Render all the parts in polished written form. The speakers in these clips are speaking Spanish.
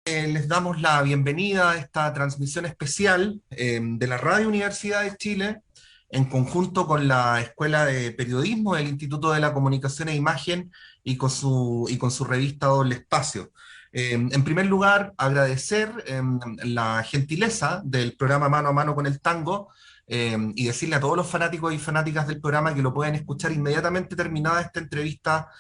Les damos la bienvenida a esta transmisión especial de la Radio Universidad de Chile, en conjunto con la Escuela de Periodismo del Instituto de la Comunicación e Imagen y con su revista Doble Espacio. En primer lugar, agradecer la gentileza del programa Mano a Mano con el Tango y decirle a todos los fanáticos y fanáticas del programa que lo pueden escuchar inmediatamente terminada esta entrevista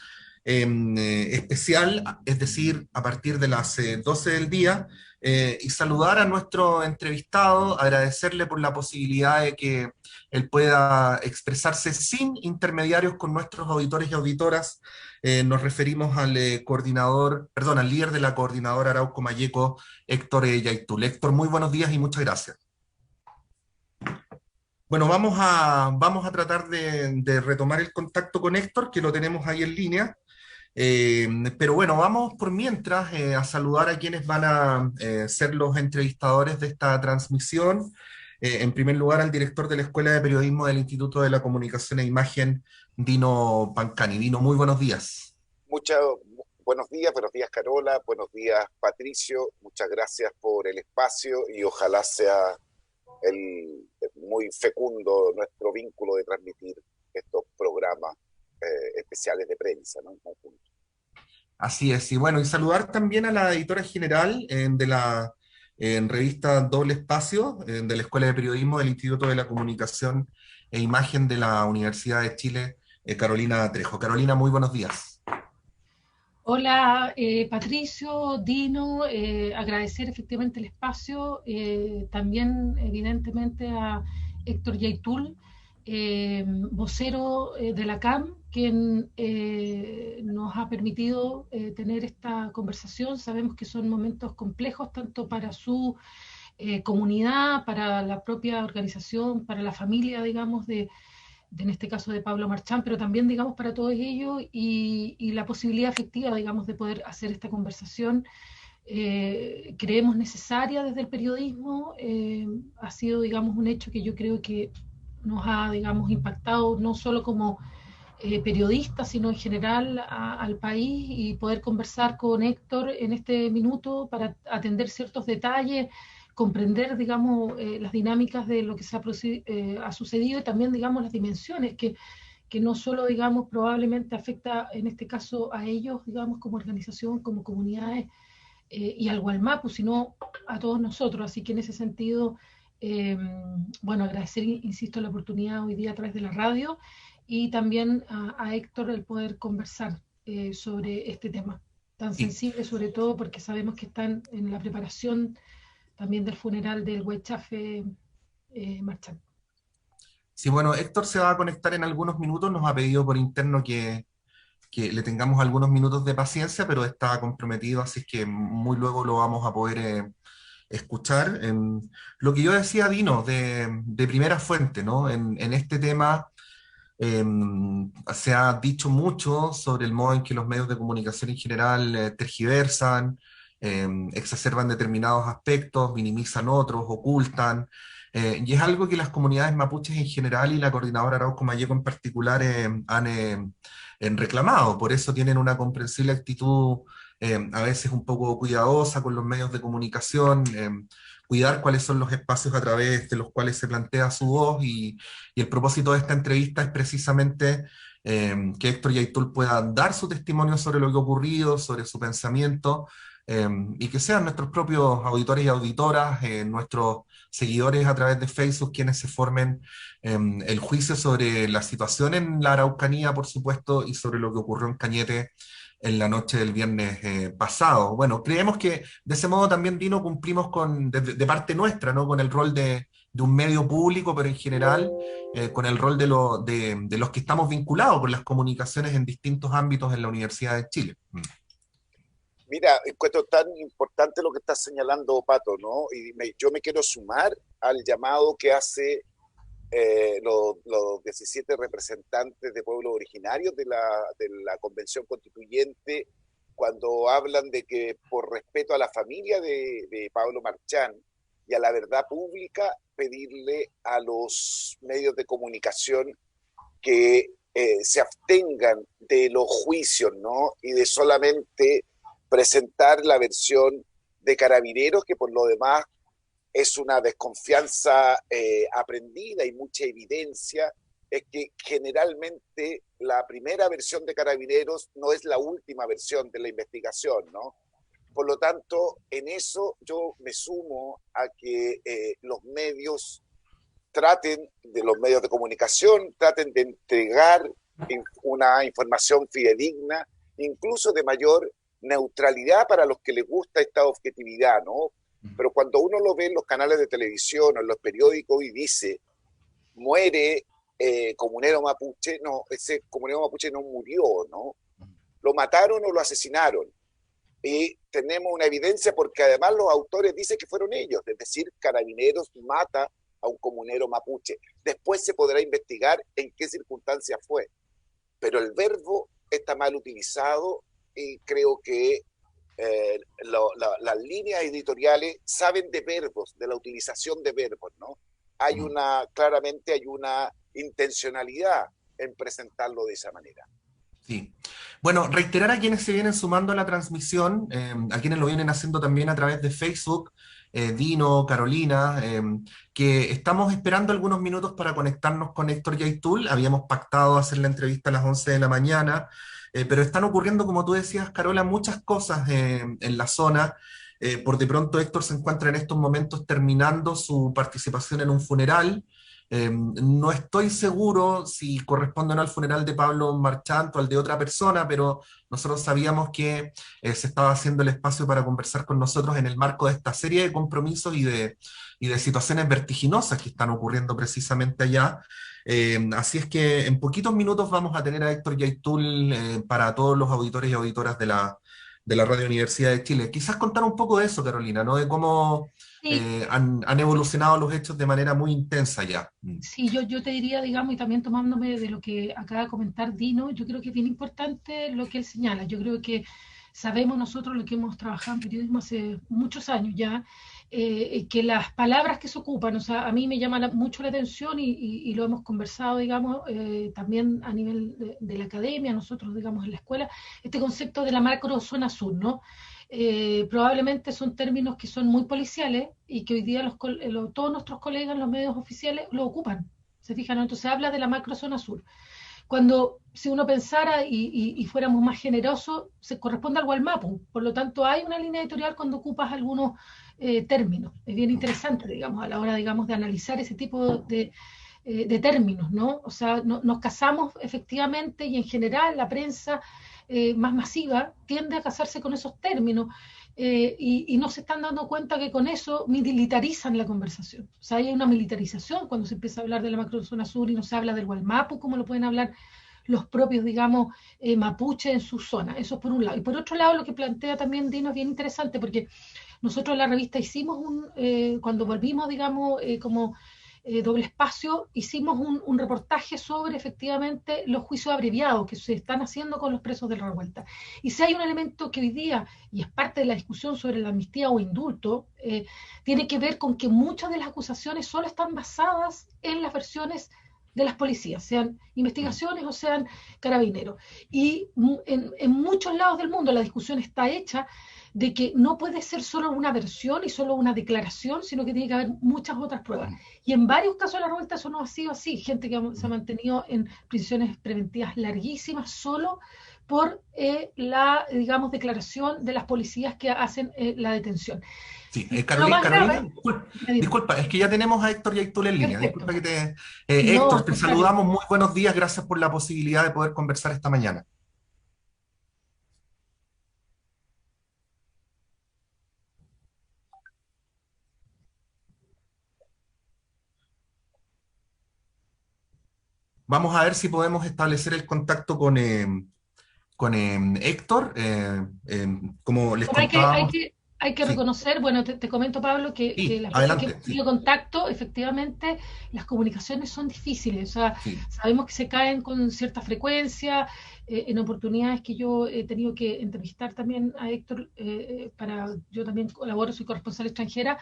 especial, es decir, a partir de las 12 del día, y saludar a nuestro entrevistado, agradecerle por la posibilidad de que él pueda expresarse sin intermediarios con nuestros auditores y auditoras. Nos referimos al coordinador, perdón, al líder de la coordinadora Arauco Mayeco, Héctor Yaitul. Héctor, muy buenos días y muchas gracias. Bueno, vamos a tratar de retomar el contacto con Héctor, que lo tenemos ahí en línea. Eh, pero bueno, vamos por mientras a saludar a quienes van a ser los entrevistadores de esta transmisión. En primer lugar, al director de la Escuela de Periodismo del Instituto de la Comunicación e Imagen, Dino Pancani. Dino, muy buenos días. Muchas buenos días Carola, buenos días Patricio, muchas gracias por el espacio y ojalá sea muy fecundo nuestro vínculo de transmitir estos programas especiales de prensa, ¿no? En conjunto. Así es, y bueno, y saludar también a la editora general de la revista Doble Espacio, de la Escuela de Periodismo del Instituto de la Comunicación e Imagen de la Universidad de Chile, Carolina Trejo. Carolina, muy buenos días. Hola, Patricio, Dino, agradecer efectivamente el espacio, también evidentemente a Héctor Yaitul, vocero de la CAM, quien nos ha permitido tener esta conversación. Sabemos que son momentos complejos tanto para su comunidad, para la propia organización, para la familia, digamos, en este caso de Pablo Marchán, pero también, digamos, para todos ellos y la posibilidad efectiva, digamos, de poder hacer esta conversación. Creemos necesaria desde el periodismo, ha sido, digamos, un hecho que yo creo que nos ha, digamos, impactado no solo como periodistas, sino en general al país y poder conversar con Héctor en este minuto para atender ciertos detalles, comprender, digamos, las dinámicas de lo que ha sucedido y también, digamos, las dimensiones que no solo, digamos, probablemente afecta en este caso a ellos, digamos, como organización, como comunidades y al Gualmapu, sino a todos nosotros. Así que en ese sentido, bueno, agradecer, insisto, la oportunidad hoy día a través de la radio y también a Héctor el poder conversar sobre este tema tan Sí. sensible, sobre todo porque sabemos que están en la preparación también del funeral del Huaychafe Marchán. Sí, bueno, Héctor se va a conectar en algunos minutos, nos ha pedido por interno que le tengamos algunos minutos de paciencia, pero está comprometido, así es que muy luego lo vamos a poder escuchar. Lo que yo decía, Dino, de primera fuente, ¿no? En este tema se ha dicho mucho sobre el modo en que los medios de comunicación en general tergiversan, exacerban determinados aspectos, minimizan otros, ocultan. Y es algo que las comunidades mapuches en general y la coordinadora Arauco Mayeco en particular han reclamado. Por eso tienen una comprensible actitud a veces un poco cuidadosa con los medios de comunicación, cuidar cuáles son los espacios a través de los cuales se plantea su voz y el propósito de esta entrevista es precisamente que Héctor Yaitul pueda dar su testimonio sobre lo que ha ocurrido, sobre su pensamiento, y que sean nuestros propios auditores y auditoras, nuestros seguidores a través de Facebook, quienes se formen el juicio sobre la situación en la Araucanía, por supuesto, y sobre lo que ocurrió en Cañete en la noche del viernes pasado. Bueno, creemos que de ese modo también, Dino, cumplimos de parte nuestra, ¿no? Con el rol de un medio público, pero en general con el rol de los que estamos vinculados con las comunicaciones en distintos ámbitos en la Universidad de Chile. Mira, encuentro tan importante lo que estás señalando, Pato, ¿no? Yo me quiero sumar al llamado que hace los 17 representantes de pueblos originarios de la Convención Constituyente cuando hablan de que por respeto a la familia de Pablo Marchán y a la verdad pública, pedirle a los medios de comunicación que se abstengan de los juicios, ¿no? Y de solamente presentar la versión de Carabineros, que por lo demás es una desconfianza aprendida y mucha evidencia, es que generalmente la primera versión de Carabineros no es la última versión de la investigación, ¿no? Por lo tanto, en eso yo me sumo a que los medios los medios de comunicación traten de entregar una información fidedigna, incluso de mayor neutralidad para los que les gusta esta objetividad, ¿no? Pero cuando uno lo ve en los canales de televisión o en los periódicos y dice, muere comunero mapuche, no, ese comunero mapuche no murió, ¿no? Lo mataron o lo asesinaron. Y tenemos una evidencia porque además los autores dicen que fueron ellos, es decir, Carabineros mata a un comunero mapuche. Después se podrá investigar en qué circunstancias fue. Pero el verbo está mal utilizado y creo que las líneas editoriales saben de verbos, de la utilización de verbos, ¿no? Claramente hay una intencionalidad en presentarlo de esa manera. Sí. Bueno, reiterar a quienes se vienen sumando a la transmisión, a quienes lo vienen haciendo también a través de Facebook, Dino, Carolina, que estamos esperando algunos minutos para conectarnos con Héctor Yaitul. Habíamos pactado hacer la entrevista a las 11 de la mañana, pero están ocurriendo, como tú decías, Carola, muchas cosas en la zona. Por de pronto Héctor se encuentra en estos momentos terminando su participación en un funeral. No estoy seguro si corresponde o no al funeral de Pablo Marchant o al de otra persona, pero nosotros sabíamos que se estaba haciendo el espacio para conversar con nosotros en el marco de esta serie de compromisos y de situaciones vertiginosas que están ocurriendo precisamente allá. Así es que en poquitos minutos vamos a tener a Héctor Yaitul para todos los auditores y auditoras de la Radio Universidad de Chile. Quizás contar un poco de eso, Carolina, ¿no? De cómo han evolucionado los hechos de manera muy intensa ya. Sí, yo te diría, digamos, y también tomándome de lo que acaba de comentar Dino, yo creo que es bien importante lo que él señala. Yo creo que sabemos nosotros, lo que hemos trabajado en periodismo hace muchos años ya, que las palabras que se ocupan, o sea, a mí me llama mucho la atención y lo hemos conversado, digamos, también a nivel de la academia, nosotros, digamos, en la escuela, este concepto de la macrozona sur, ¿no? Probablemente son términos que son muy policiales y que hoy día todos nuestros colegas en los medios oficiales lo ocupan, ¿se fijan? ¿No? Entonces habla de la macrozona sur. Cuando, si uno pensara y fuéramos más generosos, se corresponde al Gualmapu. Por lo tanto, hay una línea editorial cuando ocupas algunos términos. Es bien interesante, digamos, a la hora, digamos, de analizar ese tipo de términos, ¿no? O sea, nos casamos efectivamente y en general la prensa más masiva tiende a casarse con esos términos y no se están dando cuenta que con eso militarizan la conversación. O sea, hay una militarización cuando se empieza a hablar de la macrozona sur y no se habla del Gualmapu, como lo pueden hablar los propios, digamos, mapuche en su zona. Eso es por un lado. Y por otro lado, lo que plantea también Dino es bien interesante, porque nosotros en la revista hicimos cuando volvimos, digamos, como doble espacio, hicimos un reportaje sobre efectivamente los juicios abreviados que se están haciendo con los presos de la revuelta. Y si hay un elemento que hoy día, y es parte de la discusión sobre la amnistía o indulto, tiene que ver con que muchas de las acusaciones solo están basadas en las versiones de las policías, sean investigaciones o sean carabineros. Y en muchos lados del mundo la discusión está hecha de que no puede ser solo una versión y solo una declaración, sino que tiene que haber muchas otras pruebas. Y en varios casos de la revuelta eso no ha sido así. Gente que se ha mantenido en prisiones preventivas larguísimas solo por la, digamos, declaración de las policías que hacen la detención. Sí, Carolina, disculpa, es que ya tenemos a Héctor Yaitul en línea. Disculpa que Héctor, te saludamos, muy buenos días, gracias por la posibilidad de poder conversar esta mañana. Vamos a ver si podemos establecer el contacto con Héctor, como les contábamos. Hay que reconocer, bueno, te comento, Pablo, que las veces que hemos tenido contacto, efectivamente, las comunicaciones son difíciles. O sea, sabemos que se caen con cierta frecuencia. En oportunidades que yo he tenido que entrevistar también a Héctor, yo también colaboro, soy corresponsal extranjera.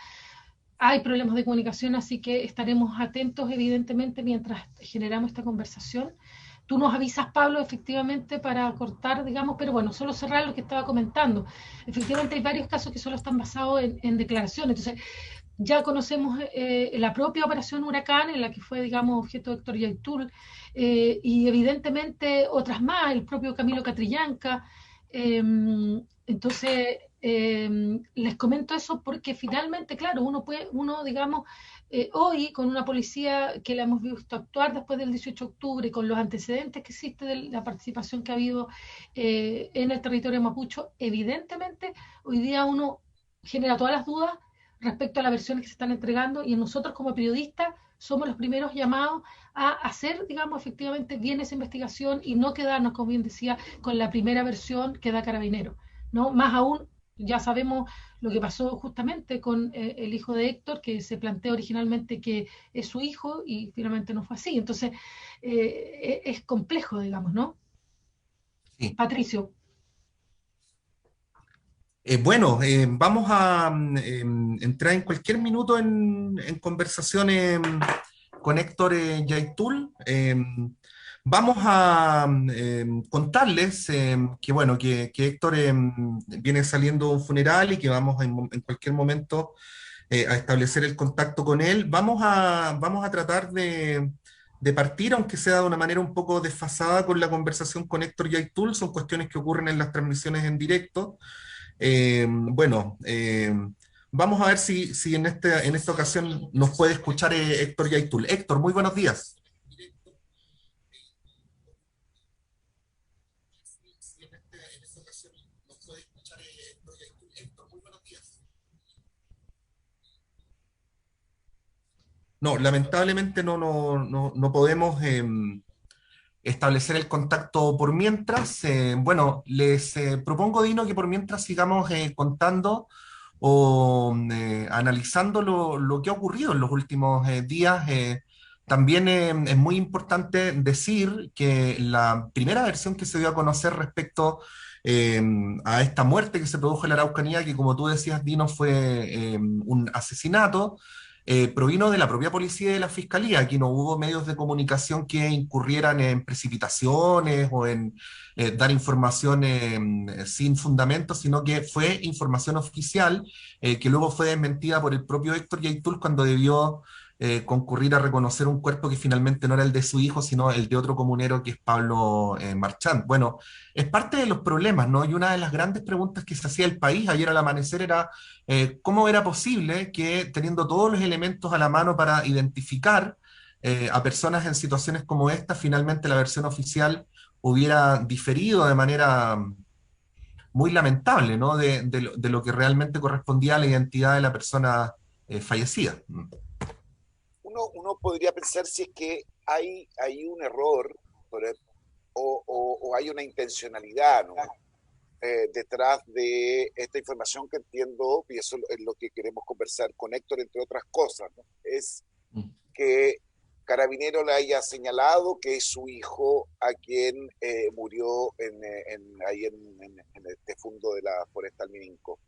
Hay problemas de comunicación, así que estaremos atentos, evidentemente, mientras generamos esta conversación, Tú nos avisas, Pablo, efectivamente, para cortar, digamos, pero bueno, solo cerrar lo que estaba comentando. Efectivamente, hay varios casos que solo están basados en declaraciones. Entonces, ya conocemos la propia operación Huracán, en la que fue, digamos, objeto de Héctor Yaitul, y evidentemente otras más, el propio Camilo Catrillanca. Eh, entonces, les comento eso porque finalmente, claro, uno digamos, hoy con una policía que la hemos visto actuar después del 18 de octubre, con los antecedentes que existe de la participación que ha habido en el territorio mapucho, evidentemente hoy día uno genera todas las dudas respecto a las versiones que se están entregando y nosotros como periodistas somos los primeros llamados a hacer, digamos, efectivamente bien esa investigación y no quedarnos, como bien decía, con la primera versión que da Carabinero, ¿no? Más aún, ya sabemos lo que pasó justamente con el hijo de Héctor, que se plantea originalmente que es su hijo y finalmente no fue así. Entonces, es complejo, digamos, ¿no? Sí. Patricio. Bueno, vamos a entrar en cualquier minuto en conversación con Héctor Yaitul. Vamos a contarles que, bueno, que Héctor viene saliendo de un funeral y que vamos en cualquier momento a establecer el contacto con él. Vamos a tratar de partir, aunque sea de una manera un poco desfasada con la conversación con Héctor Yaitul. Son cuestiones que ocurren en las transmisiones en directo. Bueno, vamos a ver si en esta ocasión nos puede escuchar Héctor Yaitul. Héctor, muy buenos días. No, lamentablemente no podemos establecer el contacto por mientras. Bueno, les propongo, Dino, que por mientras sigamos contando o analizando lo que ha ocurrido en los últimos días. También es muy importante decir que la primera versión que se dio a conocer respecto eh, a esta muerte que se produjo en la Araucanía, que como tú decías, Dino, fue un asesinato, provino de la propia policía y de la fiscalía. Aquí no hubo medios de comunicación que incurrieran en precipitaciones o en dar información sin fundamento, sino que fue información oficial que luego fue desmentida por el propio Héctor Yaitul cuando debió concurrir a reconocer un cuerpo que finalmente no era el de su hijo, sino el de otro comunero que es Pablo Marchand. Bueno, es parte de los problemas, ¿no? Y una de las grandes preguntas que se hacía el país ayer al amanecer era cómo era posible que teniendo todos los elementos a la mano para identificar a personas en situaciones como esta, finalmente la versión oficial hubiera diferido de manera muy lamentable, ¿no? De lo que realmente correspondía a la identidad de la persona fallecida. Uno podría pensar si es que hay un error o hay una intencionalidad, ¿no? Detrás de esta información que entiendo, y eso es lo que queremos conversar con Héctor, entre otras cosas, ¿no? Es que Carabinero le haya señalado que es su hijo a quien murió ahí en este fondo de la Forestal Mininco.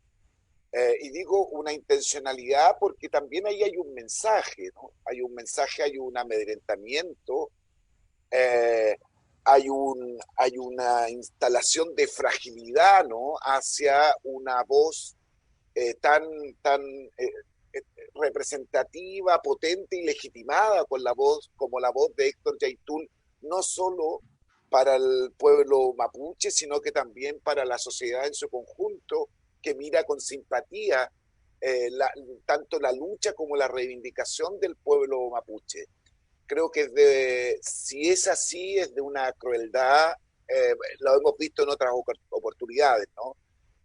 Y digo una intencionalidad porque también ahí hay un mensaje, ¿no? Hay un mensaje, hay un amedrentamiento, eh, hay una instalación de fragilidad, ¿no? Hacia una voz tan, tan eh, representativa, potente y legitimada con la voz, como la voz de Héctor Yaitul, no solo para el pueblo mapuche, sino que también para la sociedad en su conjunto, que mira con simpatía tanto la lucha como la reivindicación del pueblo mapuche. Creo que si es así, es de una crueldad, lo hemos visto en otras oportunidades, ¿no?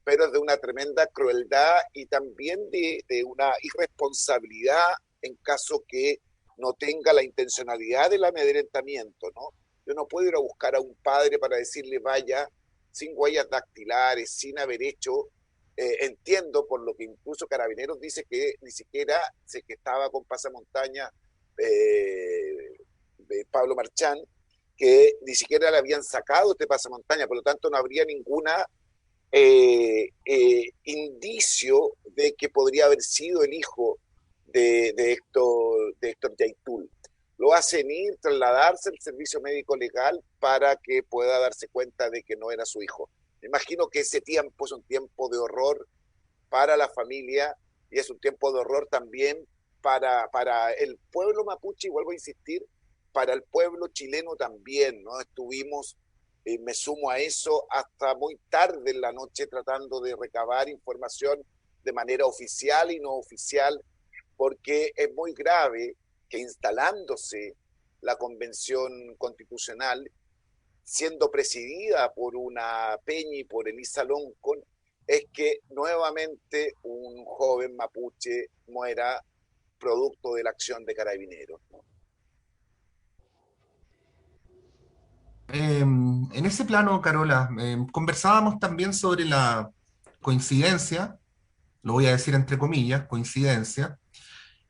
Pero es de una tremenda crueldad y también de una irresponsabilidad en caso que no tenga la intencionalidad del amedrentamiento, ¿no? Yo no puedo ir a buscar a un padre para decirle vaya sin huellas dactilares, sin haber hecho, entiendo por lo que incluso Carabineros dice que ni siquiera sé que estaba con pasamontaña Pablo Marchand, que ni siquiera le habían sacado este pasamontaña, por lo tanto no habría ninguna indicio de que podría haber sido el hijo de Héctor Yaitul. lo hacen ir, trasladarse al servicio médico legal para que pueda darse cuenta de que no era su hijo. Me imagino que ese tiempo es un tiempo de horror para la familia y es un tiempo de horror también para el pueblo mapuche, y vuelvo a insistir, para el pueblo chileno también, ¿no? Estuvimos, me sumo a eso, hasta muy tarde en la noche tratando de recabar información de manera oficial y no oficial, porque es muy grave que instalándose la Convención Constitucional, siendo presidida por una Peña y por Elisa Loncón, es que nuevamente un joven mapuche muera producto de la acción de carabineros, ¿no? En ese plano, Carola, conversábamos también sobre la coincidencia, lo voy a decir entre comillas, coincidencia,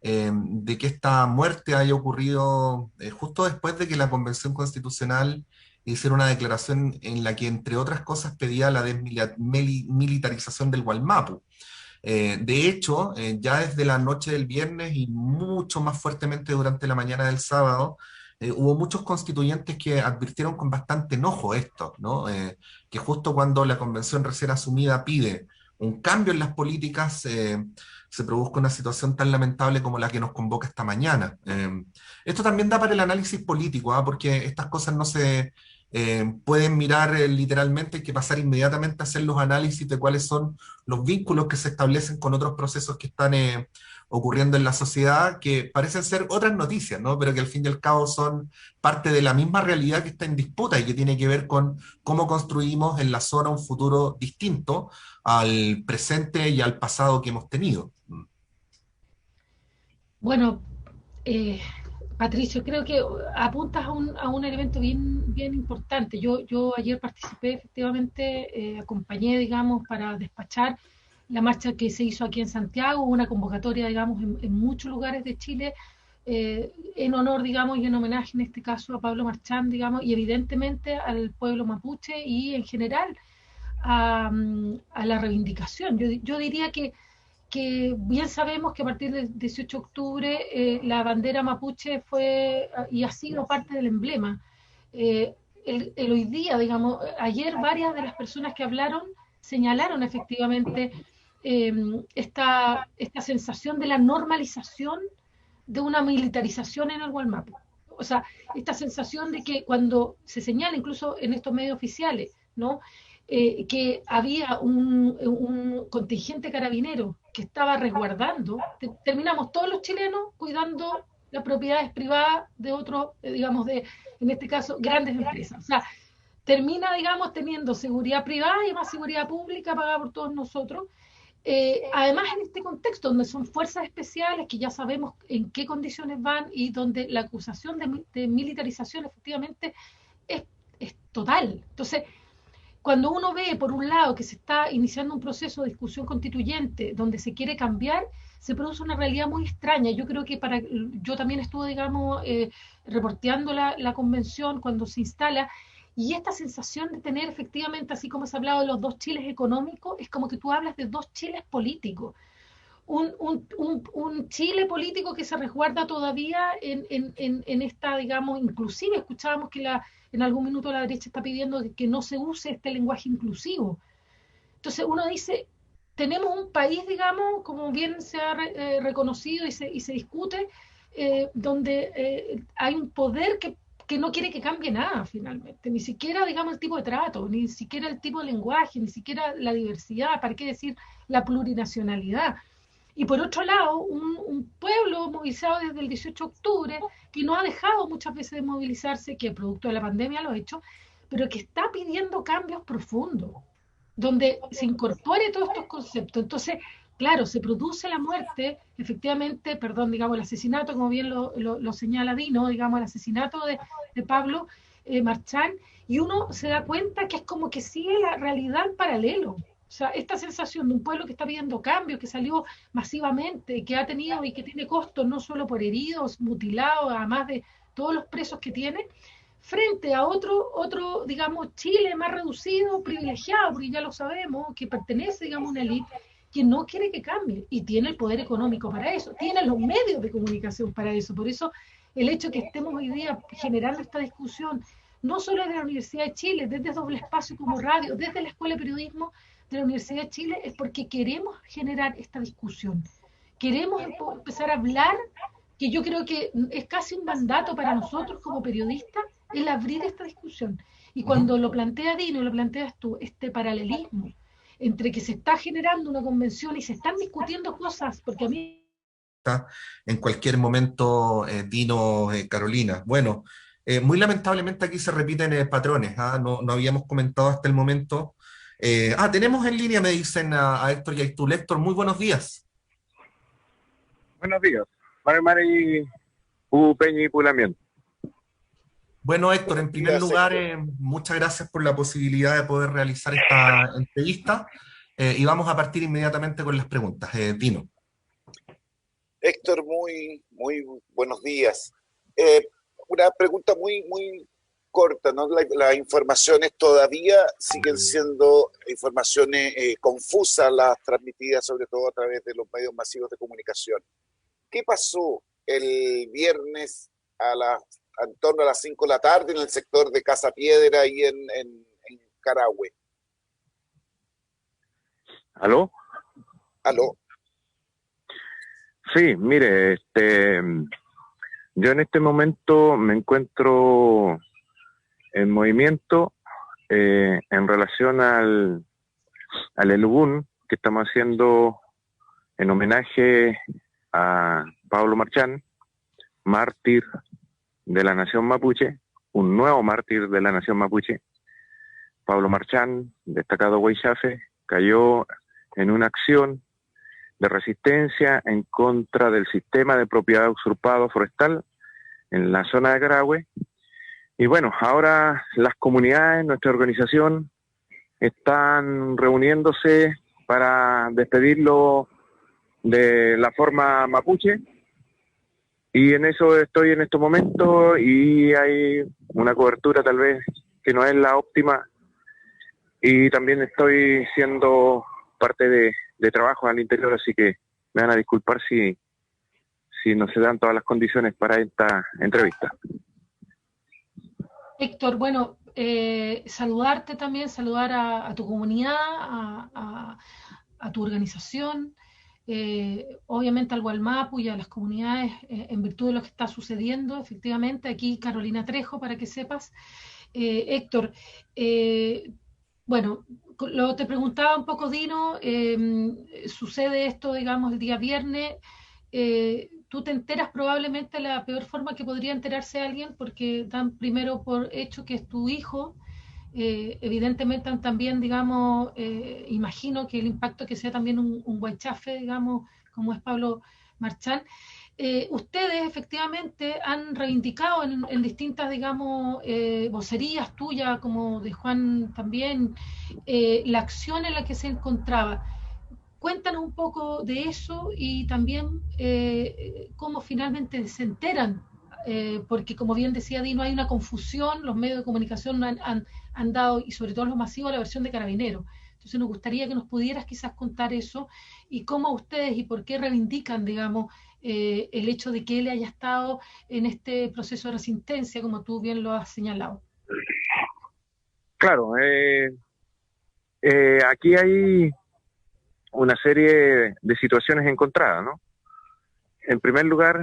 de que esta muerte haya ocurrido justo después de que la Convención Constitucional hiciera una declaración en la que, entre otras cosas, pedía la desmilitarización del Gualmapu. De hecho, ya desde la noche del viernes y mucho más fuertemente durante la mañana del sábado, hubo muchos constituyentes que advirtieron con bastante enojo esto, ¿no? Que justo cuando la convención recién asumida pide un cambio en las políticas, se produzca una situación tan lamentable como la que nos convoca esta mañana. Esto también da para el análisis político, ¿ah? Porque estas cosas no se pueden mirar literalmente, hay que pasar inmediatamente a hacer los análisis de cuáles son los vínculos que se establecen con otros procesos que están ocurriendo en la sociedad, que parecen ser otras noticias, ¿no? Pero que al fin y al cabo son parte de la misma realidad que está en disputa y que tiene que ver con cómo construimos en la zona un futuro distinto al presente y al pasado que hemos tenido. Bueno, eh, Patricio, creo que apuntas a un elemento bien importante. Yo ayer participé, efectivamente, acompañé, digamos, para despachar la marcha que se hizo aquí en Santiago, una convocatoria, digamos, en muchos lugares de Chile, en honor, digamos, y en homenaje, en este caso, a Pablo Marchán, digamos, y evidentemente al pueblo mapuche y en general a la reivindicación. Yo diría que bien sabemos que a partir del 18 de octubre la bandera mapuche fue y ha sido parte del emblema. El hoy día, digamos, ayer varias de las personas que hablaron señalaron efectivamente eh, esta sensación de la normalización de una militarización en el Gualmapu. O sea, esta sensación de que cuando se señala, incluso en estos medios oficiales, ¿no? Que había un contingente carabinero que estaba resguardando, terminamos todos los chilenos cuidando las propiedades privadas de otros, digamos, en este caso, grandes empresas. O sea, termina, digamos, teniendo seguridad privada y más seguridad pública pagada por todos nosotros. Además, en este contexto, donde son fuerzas especiales, que ya sabemos en qué condiciones van y donde la acusación de militarización efectivamente es total. Entonces, cuando uno ve, por un lado, que se está iniciando un proceso de discusión constituyente donde se quiere cambiar, se produce una realidad muy extraña. Yo creo que yo también estuve, digamos, reporteando la convención cuando se instala, y esta sensación de tener efectivamente, así como se ha hablado de los dos Chiles económicos, es como que tú hablas de dos Chiles políticos. Un Chile político que se resguarda todavía en esta, digamos, inclusive escuchábamos que en algún minuto la derecha está pidiendo que no se use este lenguaje inclusivo. Entonces uno dice, tenemos un país, digamos, como bien se ha reconocido y se discute, donde hay un poder que no quiere que cambie nada finalmente, ni siquiera, digamos, el tipo de trato, ni siquiera el tipo de lenguaje, ni siquiera la diversidad, para qué decir la plurinacionalidad. Y por otro lado, un pueblo movilizado desde el 18 de octubre, que no ha dejado muchas veces de movilizarse, que producto de la pandemia lo ha hecho, pero que está pidiendo cambios profundos, donde se incorpore todos estos conceptos. Entonces, claro, se produce la muerte, efectivamente, perdón, digamos, el asesinato, como bien lo señala Dino, digamos, el asesinato de Pablo Marchán, y uno se da cuenta que es como que sigue la realidad en paralelo. O sea, esta sensación de un pueblo que está pidiendo cambios, que salió masivamente, que ha tenido y que tiene costos no solo por heridos, mutilados, además de todos los presos que tiene, frente a otro, digamos, Chile más reducido, privilegiado, porque ya lo sabemos, que pertenece, digamos, a una élite que no quiere que cambie y tiene el poder económico para eso, tiene los medios de comunicación para eso. Por eso el hecho que estemos hoy día generando esta discusión, no solo desde la Universidad de Chile, desde Doble Espacio como radio, desde la Escuela de Periodismo de la Universidad de Chile, es porque queremos generar esta discusión. Queremos empezar a hablar, que yo creo que es casi un mandato para nosotros como periodistas, el abrir esta discusión. Y cuando lo plantea Dino, lo planteas tú, este paralelismo entre que se está generando una convención y se están discutiendo cosas, porque a mí... En cualquier momento, Dino, Carolina. Bueno, muy lamentablemente aquí se repiten patrones, ¿ah? No habíamos comentado hasta el momento. Tenemos en línea, me dicen a Héctor Yaitul. Héctor, muy buenos días. Buenos días. Mari Peña y Pulamiento. Bueno, Héctor, en primer lugar, muchas gracias por la posibilidad de poder realizar esta entrevista y vamos a partir inmediatamente con las preguntas. Dino. Héctor, muy buenos días. Una pregunta muy corta, ¿no? Las informaciones todavía siguen siendo informaciones confusas, las transmitidas sobre todo a través de los medios masivos de comunicación. ¿Qué pasó el viernes en torno a las 5 de la tarde en el sector de Casa Piedra y en Carahue? ¿Aló? ¿Aló? Sí, mire, yo en este momento me encuentro en movimiento en relación al Elubún que estamos haciendo en homenaje a Pablo Marchán, mártir de la nación mapuche, un nuevo mártir de la nación mapuche. Pablo Marchán, destacado huaychafe, cayó en una acción de resistencia en contra del sistema de propiedad usurpado forestal en la zona de Carahue. Y bueno, ahora las comunidades, nuestra organización, están reuniéndose para despedirlo de la forma mapuche, y en eso estoy en estos momentos, y hay una cobertura tal vez que no es la óptima, y también estoy siendo parte de trabajo al interior, así que me van a disculpar si no se dan todas las condiciones para esta entrevista. Héctor, bueno, saludarte también, saludar a tu comunidad, a tu organización, obviamente al Gualmapu y a las comunidades en virtud de lo que está sucediendo. Efectivamente, aquí Carolina Trejo, para que sepas. Héctor, bueno, te preguntaba un poco, Dino, sucede esto, digamos, el día viernes. Tú te enteras probablemente de la peor forma que podría enterarse alguien, porque dan primero por hecho que es tu hijo. Evidentemente también, digamos, imagino que el impacto que sea también un huaychafe, digamos, como es Pablo Marchán. Ustedes efectivamente han reivindicado en distintas, digamos, vocerías tuyas, como de Juan también, la acción en la que se encontraba. Cuéntanos un poco de eso y también cómo finalmente se enteran, porque como bien decía Dino, hay una confusión, los medios de comunicación han dado, y sobre todo los masivos, la versión de Carabineros. Entonces nos gustaría que nos pudieras quizás contar eso y cómo ustedes y por qué reivindican, digamos, el hecho de que él haya estado en este proceso de resistencia, como tú bien lo has señalado. Claro, aquí hay una serie de situaciones encontradas, ¿no? En primer lugar,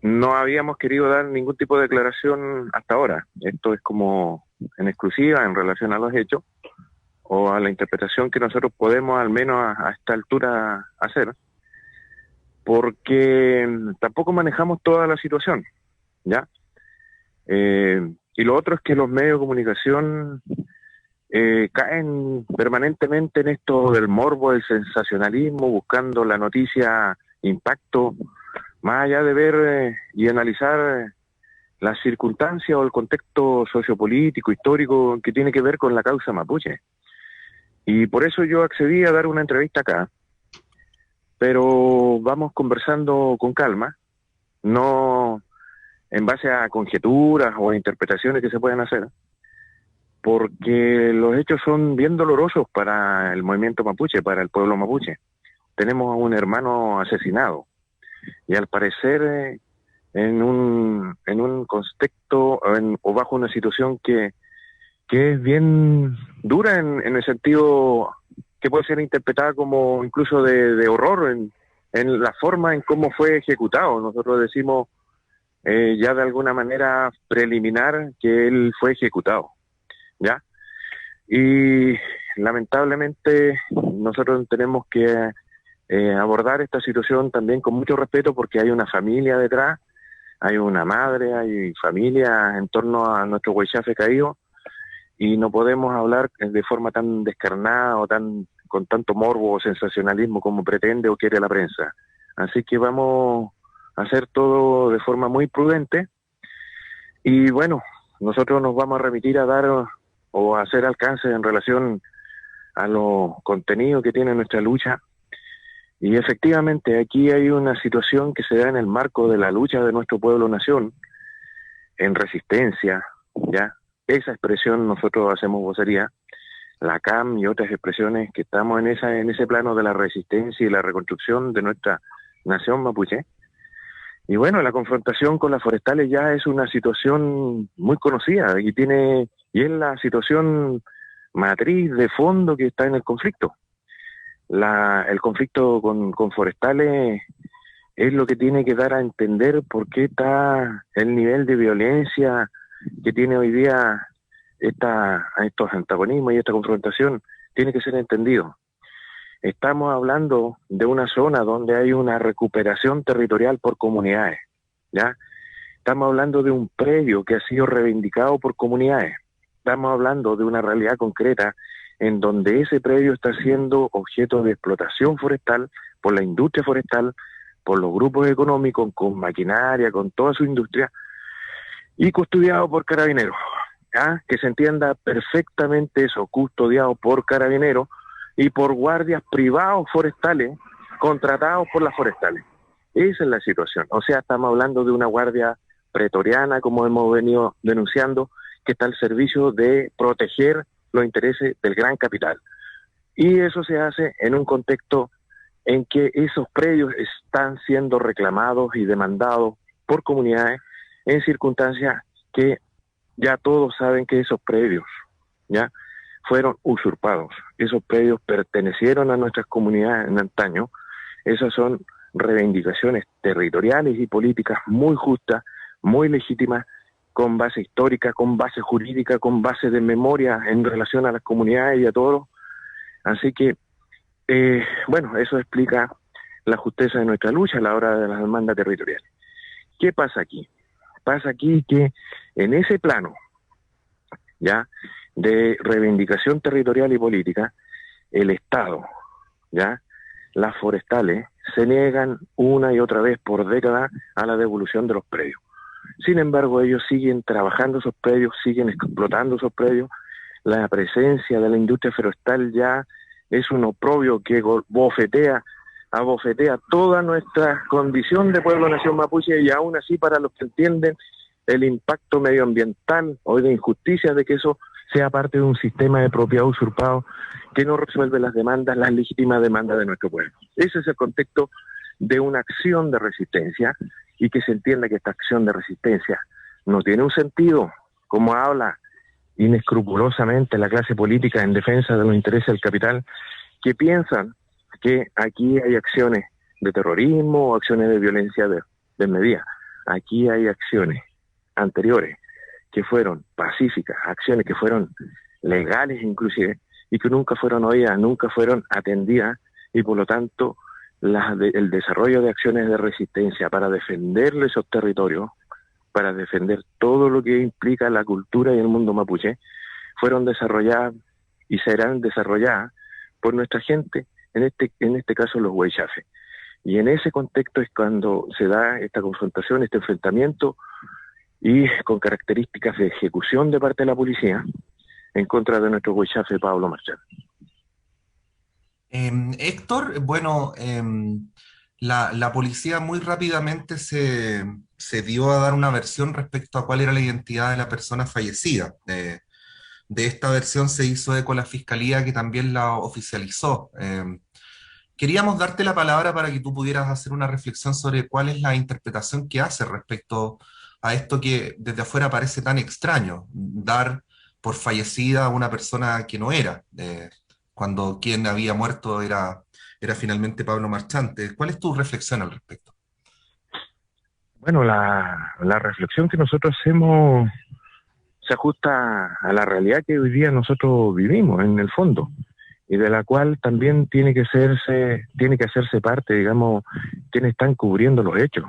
no habíamos querido dar ningún tipo de declaración hasta ahora. Esto es como en exclusiva en relación a los hechos o a la interpretación que nosotros podemos al menos a esta altura hacer, porque tampoco manejamos toda la situación, ¿ya? Y lo otro es que los medios de comunicación caen permanentemente en esto del morbo, del sensacionalismo, buscando la noticia impacto, más allá de ver y analizar las circunstancias o el contexto sociopolítico, histórico que tiene que ver con la causa mapuche. Y por eso yo accedí a dar una entrevista acá, pero vamos conversando con calma, no en base a conjeturas o a interpretaciones que se pueden hacer, porque los hechos son bien dolorosos para el movimiento mapuche, para el pueblo mapuche. Tenemos a un hermano asesinado, y al parecer en un contexto o bajo una situación que es bien dura en el sentido que puede ser interpretada como incluso de horror en la forma en cómo fue ejecutado. Nosotros decimos ya de alguna manera preliminar que él fue ejecutado, ¿ya? Y lamentablemente nosotros tenemos que abordar esta situación también con mucho respeto, porque hay una familia detrás, hay una madre, hay familia en torno a nuestro Huaychafe caído, y no podemos hablar de forma tan descarnada o con tanto morbo o sensacionalismo como pretende o quiere la prensa. Así que vamos a hacer todo de forma muy prudente, y bueno, nosotros nos vamos a remitir a dar o a hacer alcance en relación a los contenidos que tiene nuestra lucha. Y efectivamente aquí hay una situación que se da en el marco de la lucha de nuestro pueblo-nación en resistencia, ¿ya? Esa expresión nosotros hacemos vocería, la CAM y otras expresiones que estamos en ese plano de la resistencia y la reconstrucción de nuestra nación mapuche. Y bueno, la confrontación con las forestales ya es una situación muy conocida y es la situación matriz de fondo que está en el conflicto. El conflicto con forestales es lo que tiene que dar a entender por qué está el nivel de violencia que tiene hoy día estos antagonismos y esta confrontación. Tiene que ser entendido. Estamos hablando de una zona donde hay una recuperación territorial por comunidades, ¿ya? Estamos hablando de un predio que ha sido reivindicado por comunidades. Estamos hablando de una realidad concreta en donde ese predio está siendo objeto de explotación forestal por la industria forestal, por los grupos económicos, con maquinaria, con toda su industria, y custodiado por carabineros, ¿ya? Que se entienda perfectamente eso, custodiado por carabineros y por guardias privados forestales contratados por las forestales. Esa es la situación. O sea, estamos hablando de una guardia pretoriana, como hemos venido denunciando, que está al servicio de proteger los intereses del gran capital. Y eso se hace en un contexto en que esos predios están siendo reclamados y demandados por comunidades en circunstancias que ya todos saben que esos predios ya fueron usurpados. Esos predios pertenecieron a nuestras comunidades en antaño. Esas son reivindicaciones territoriales y políticas muy justas, muy legítimas, con base histórica, con base jurídica, con base de memoria en relación a las comunidades y a todos. Así que, bueno, eso explica la justeza de nuestra lucha a la hora de las demandas territoriales. ¿Qué pasa aquí? Pasa aquí que en ese plano, ya, de reivindicación territorial y política, el Estado, ya, las forestales, se niegan una y otra vez por décadas a la devolución de los predios. Sin embargo, ellos siguen trabajando esos predios, siguen explotando esos predios. La presencia de la industria forestal ya es un oprobio que abofetea toda nuestra condición de pueblo-nación mapuche, y aún así, para los que entienden el impacto medioambiental o de injusticia de que eso sea parte de un sistema de propiedad usurpado que no resuelve las demandas, las legítimas demandas de nuestro pueblo. Ese es el contexto de una acción de resistencia, y que se entienda que esta acción de resistencia no tiene un sentido, como habla inescrupulosamente la clase política en defensa de los intereses del capital, que piensan que aquí hay acciones de terrorismo o acciones de violencia desmedida. Aquí hay acciones anteriores que fueron pacíficas, acciones que fueron legales inclusive, y que nunca fueron oídas, nunca fueron atendidas, y por lo tanto el desarrollo de acciones de resistencia para defender esos territorios, para defender todo lo que implica la cultura y el mundo mapuche, fueron desarrolladas y serán desarrolladas por nuestra gente, en este caso los Huaychafe. Y en ese contexto es cuando se da esta confrontación, este enfrentamiento, y con características de ejecución de parte de la policía en contra de nuestro Huaychafe Pablo Marchal. Héctor, bueno, la policía muy rápidamente se dio a dar una versión respecto a cuál era la identidad de la persona fallecida. De esta versión se hizo eco la fiscalía, que también la oficializó. Queríamos darte la palabra para que tú pudieras hacer una reflexión sobre cuál es la interpretación que hace respecto a esto que desde afuera parece tan extraño, dar por fallecida a una persona que no era, cuando quien había muerto era finalmente Pablo Marchante. ¿Cuál es tu reflexión al respecto? Bueno, la reflexión que nosotros hacemos se ajusta a la realidad que hoy día nosotros vivimos, en el fondo, y de la cual también tiene que hacerse parte, digamos, quienes están cubriendo los hechos.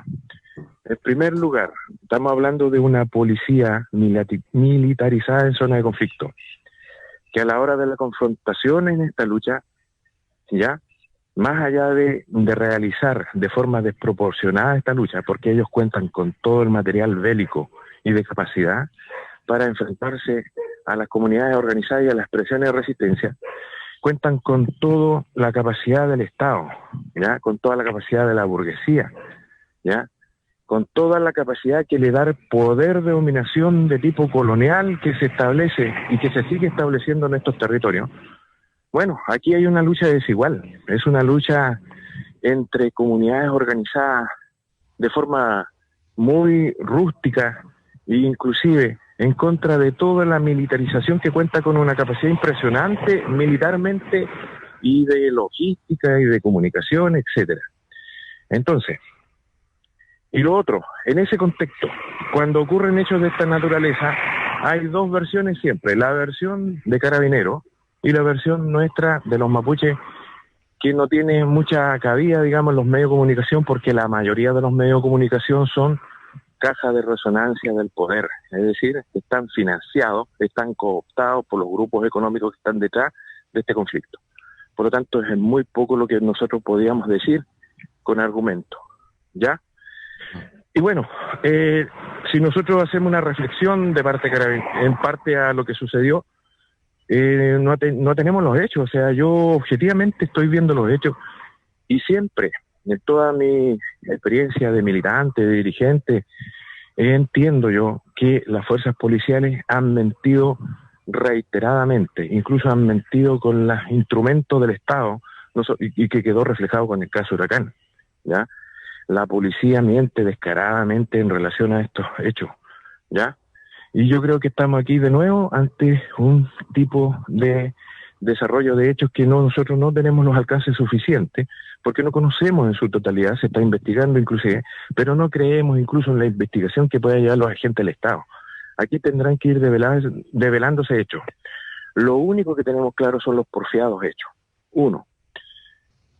En primer lugar, estamos hablando de una policía militarizada en zona de conflicto, que a la hora de la confrontación en esta lucha, ya, más allá de realizar de forma desproporcionada esta lucha, porque ellos cuentan con todo el material bélico y de capacidad para enfrentarse a las comunidades organizadas y a las presiones de resistencia, cuentan con toda la capacidad del Estado, ¿ya? Con toda la capacidad de la burguesía, ¿ya? Con toda la capacidad que le da poder de dominación de tipo colonial que se establece y que se sigue estableciendo en estos territorios. Bueno, aquí hay una lucha desigual, es una lucha entre comunidades organizadas de forma muy rústica e inclusive en contra de toda la militarización que cuenta con una capacidad impresionante militarmente y de logística y de comunicación, etcétera. Entonces, y lo otro, en ese contexto, cuando ocurren hechos de esta naturaleza, hay dos versiones siempre, la versión de Carabineros y la versión nuestra de los mapuches, que no tiene mucha cabida, digamos, en los medios de comunicación, porque la mayoría de los medios de comunicación son cajas de resonancia del poder, es decir, están financiados, están cooptados por los grupos económicos que están detrás de este conflicto. Por lo tanto, es muy poco lo que nosotros podíamos decir con argumentos, ¿ya? Y bueno, si nosotros hacemos una reflexión de parte en parte a lo que sucedió, no tenemos los hechos. O sea, yo objetivamente estoy viendo los hechos y siempre, en toda mi experiencia de militante, de dirigente, entiendo yo que las fuerzas policiales han mentido reiteradamente, incluso han mentido con los instrumentos del Estado, y que quedó reflejado con el caso Huracán, ¿ya? La policía miente descaradamente en relación a estos hechos, ¿ya? Y yo creo que estamos aquí de nuevo ante un tipo de desarrollo de hechos que nosotros no tenemos los alcances suficientes, porque no conocemos en su totalidad, se está investigando inclusive, pero no creemos incluso en la investigación que pueda llevar los agentes del Estado. Aquí tendrán que ir develándose hechos. Lo único que tenemos claro son los porfiados hechos. Uno,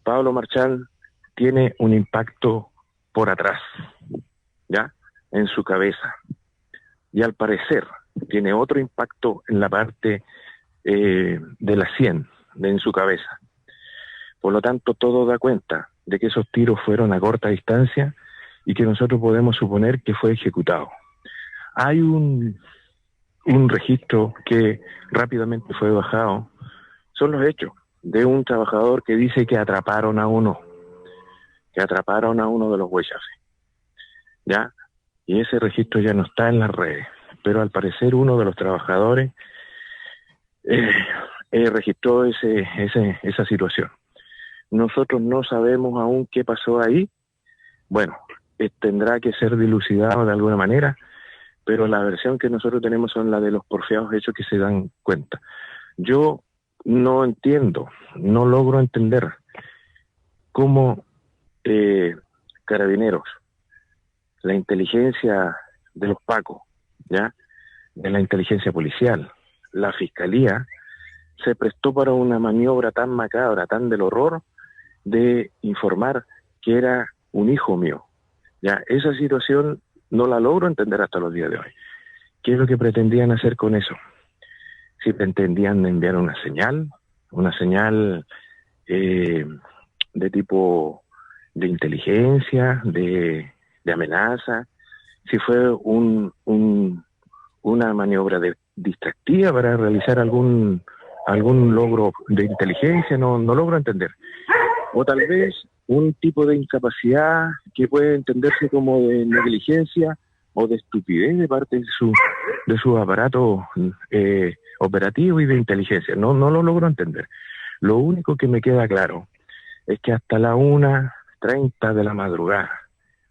Pablo Marchán tiene un impacto por atrás, ¿ya? En su cabeza. Y al parecer tiene otro impacto en la parte de la sien, en su cabeza. Por lo tanto, todo da cuenta de que esos tiros fueron a corta distancia y que nosotros podemos suponer que fue ejecutado. Hay un registro que rápidamente fue bajado. Son los hechos de un trabajador que dice que atraparon a uno de los huechafes, ¿ya? Y ese registro ya no está en las redes, pero al parecer uno de los trabajadores registró esa situación. Nosotros no sabemos aún qué pasó ahí. Bueno, tendrá que ser dilucidado de alguna manera, pero la versión que nosotros tenemos son la de los porfiados hechos que se dan cuenta. Yo no entiendo, no logro entender cómo Carabineros, la inteligencia de los pacos, ¿ya? De la inteligencia policial, la fiscalía, se prestó para una maniobra tan macabra, tan del horror, de informar que era un hijo mío. Ya, esa situación no la logro entender hasta los días de hoy. ¿Qué es lo que pretendían hacer con eso? Si pretendían enviar una señal de tipo de inteligencia, de amenaza, si fue una maniobra distractiva para realizar algún logro de inteligencia, no logro entender. O tal vez un tipo de incapacidad que puede entenderse como de negligencia o de estupidez de parte de su aparato operativo y de inteligencia. No lo logro entender. Lo único que me queda claro es que hasta la 1:30 de la madrugada,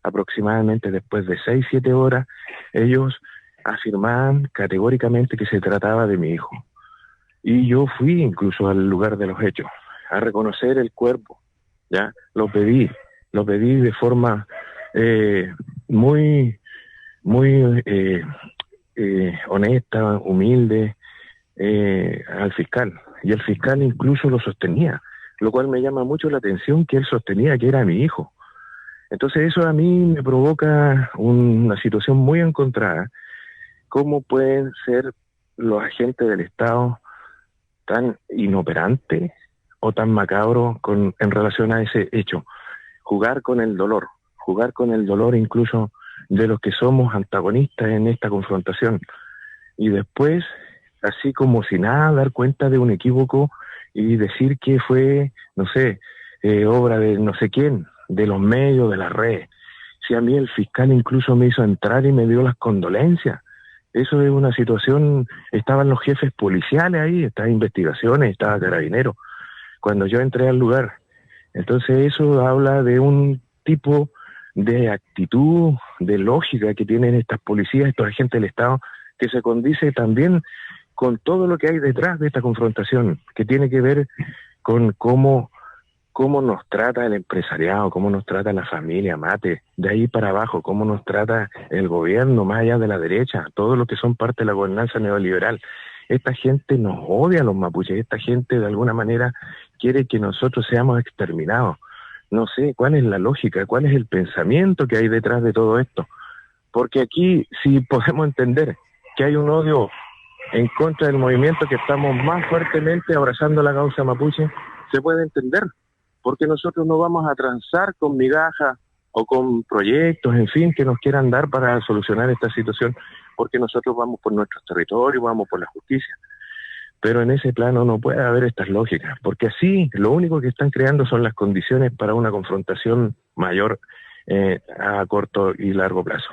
aproximadamente después de 6-7 horas, ellos afirmaban categóricamente que se trataba de mi hijo. Y yo fui incluso al lugar de los hechos, a reconocer el cuerpo, ¿ya? Lo pedí de forma muy honesta, humilde, al fiscal. Y el fiscal incluso lo sostenía, lo cual me llama mucho la atención que él sostenía que era mi hijo. Entonces eso a mí me provoca una situación muy encontrada. ¿Cómo pueden ser los agentes del Estado tan inoperantes o tan macabros en relación a ese hecho? Jugar con el dolor incluso de los que somos antagonistas en esta confrontación. Y después, así como si nada, dar cuenta de un equívoco y decir que fue, no sé, obra de no sé quién, de los medios, de las redes. Si a mí el fiscal incluso me hizo entrar y me dio las condolencias. Eso es una situación, estaban los jefes policiales ahí, estaban investigaciones, estaba Carabineros, cuando yo entré al lugar. Entonces eso habla de un tipo de actitud, de lógica que tienen estas policías, estos agentes del Estado, que se condice también con todo lo que hay detrás de esta confrontación, que tiene que ver con cómo nos trata el empresariado, cómo nos trata la familia Mate, de ahí para abajo, cómo nos trata el gobierno, más allá de la derecha, todo lo que son parte de la gobernanza neoliberal. Esta gente nos odia a los mapuches, esta gente de alguna manera quiere que nosotros seamos exterminados. No sé cuál es la lógica, cuál es el pensamiento que hay detrás de todo esto. Porque aquí sí podemos entender que hay un odio en contra del movimiento, que estamos más fuertemente abrazando la causa mapuche, se puede entender. Porque nosotros no vamos a transar con migajas o con proyectos, en fin, que nos quieran dar para solucionar esta situación, porque nosotros vamos por nuestros territorios, vamos por la justicia. Pero en ese plano no puede haber estas lógicas, porque así lo único que están creando son las condiciones para una confrontación mayor a corto y largo plazo.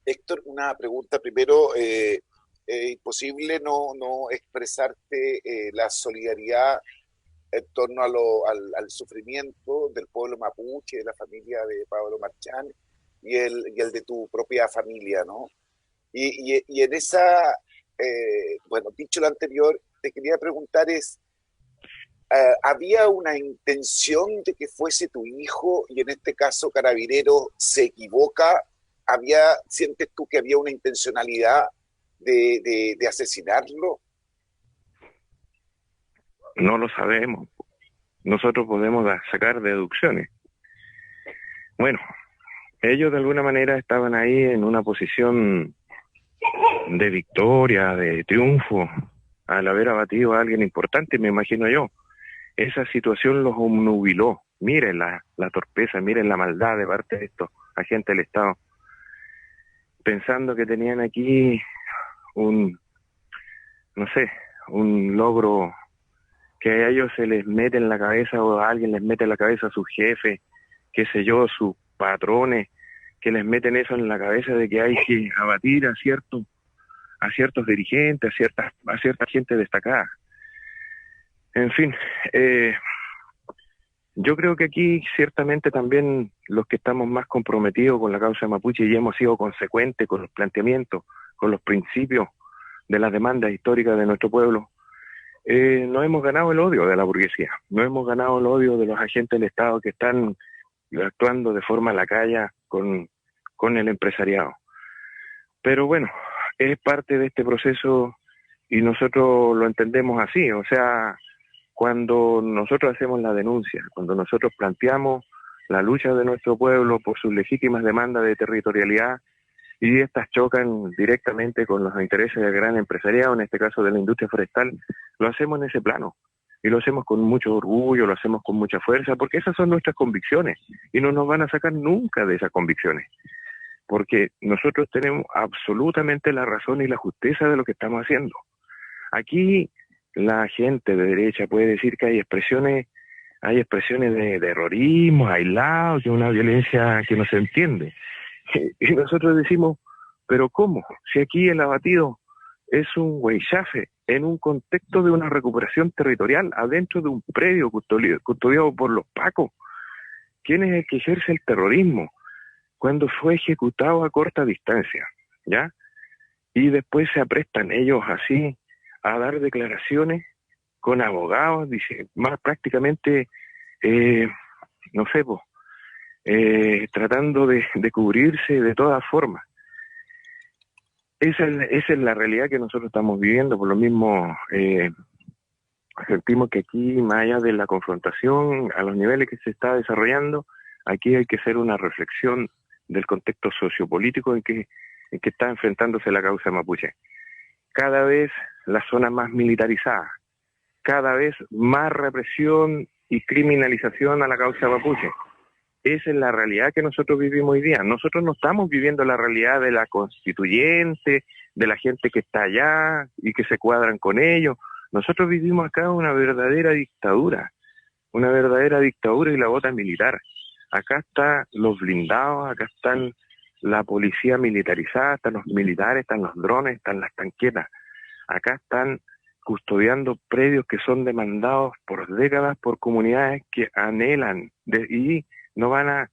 Héctor, una pregunta primero. Imposible no expresarte la solidaridad en torno al sufrimiento del pueblo mapuche, de la familia de Pablo Marchán y el de tu propia familia, ¿no? Y en esa, bueno, dicho lo anterior, te quería preguntar ¿había una intención de que fuese tu hijo y en este caso Carabinero se equivoca? ¿Sientes tú que había una intencionalidad de asesinarlo? No lo sabemos. Nosotros podemos sacar deducciones. Bueno, ellos de alguna manera estaban ahí en una posición de victoria, de triunfo, al haber abatido a alguien importante, me imagino yo. Esa situación los obnubiló. Miren la torpeza, miren la maldad de parte de estos agentes del Estado, pensando que tenían aquí un logro que a ellos se les mete en la cabeza, o a alguien les mete en la cabeza a sus jefes, qué sé yo, sus patrones, que les meten eso en la cabeza de que hay que abatir a ciertos dirigentes, a cierta gente destacada. En fin, yo creo que aquí ciertamente también los que estamos más comprometidos con la causa mapuche y hemos sido consecuentes con los planteamientos, con los principios de las demandas históricas de nuestro pueblo, no hemos ganado el odio de la burguesía, no hemos ganado el odio de los agentes del Estado que están actuando de forma lacaya con el empresariado. Pero bueno, es parte de este proceso y nosotros lo entendemos así. O sea, cuando nosotros hacemos la denuncia, cuando nosotros planteamos la lucha de nuestro pueblo por sus legítimas demandas de territorialidad, y estas chocan directamente con los intereses del gran empresariado, en este caso de la industria forestal, lo hacemos en ese plano. Y lo hacemos con mucho orgullo, lo hacemos con mucha fuerza, porque esas son nuestras convicciones, y no nos van a sacar nunca de esas convicciones. Porque nosotros tenemos absolutamente la razón y la justeza de lo que estamos haciendo. Aquí la gente de derecha puede decir que hay expresiones de terrorismo aislados, que una violencia que no se entiende. Y nosotros decimos, ¿pero cómo? Si aquí el abatido es un huichafe, en un contexto de una recuperación territorial adentro de un predio custodiado por los pacos. ¿Quién es el que ejerce el terrorismo? Cuando fue ejecutado a corta distancia, ¿ya? Y después se aprestan ellos así a dar declaraciones con abogados, dice, más prácticamente, no sé, pues, tratando de cubrirse de todas formas. Esa es la realidad que nosotros estamos viviendo. Por lo mismo, sentimos que aquí, más allá de la confrontación a los niveles que se está desarrollando, aquí hay que hacer una reflexión del contexto sociopolítico en que está enfrentándose la causa mapuche. Cada vez la zona más militarizada, cada vez más represión y criminalización a la causa mapuche. Esa es la realidad que nosotros vivimos hoy día. Nosotros no estamos viviendo la realidad de la constituyente, de la gente que está allá y que se cuadran con ellos. Nosotros vivimos acá una verdadera dictadura y la bota militar. Acá están los blindados, acá están la policía militarizada, están los militares, están los drones, están las tanquetas. Acá están custodiando predios que son demandados por décadas por comunidades que anhelan y no van a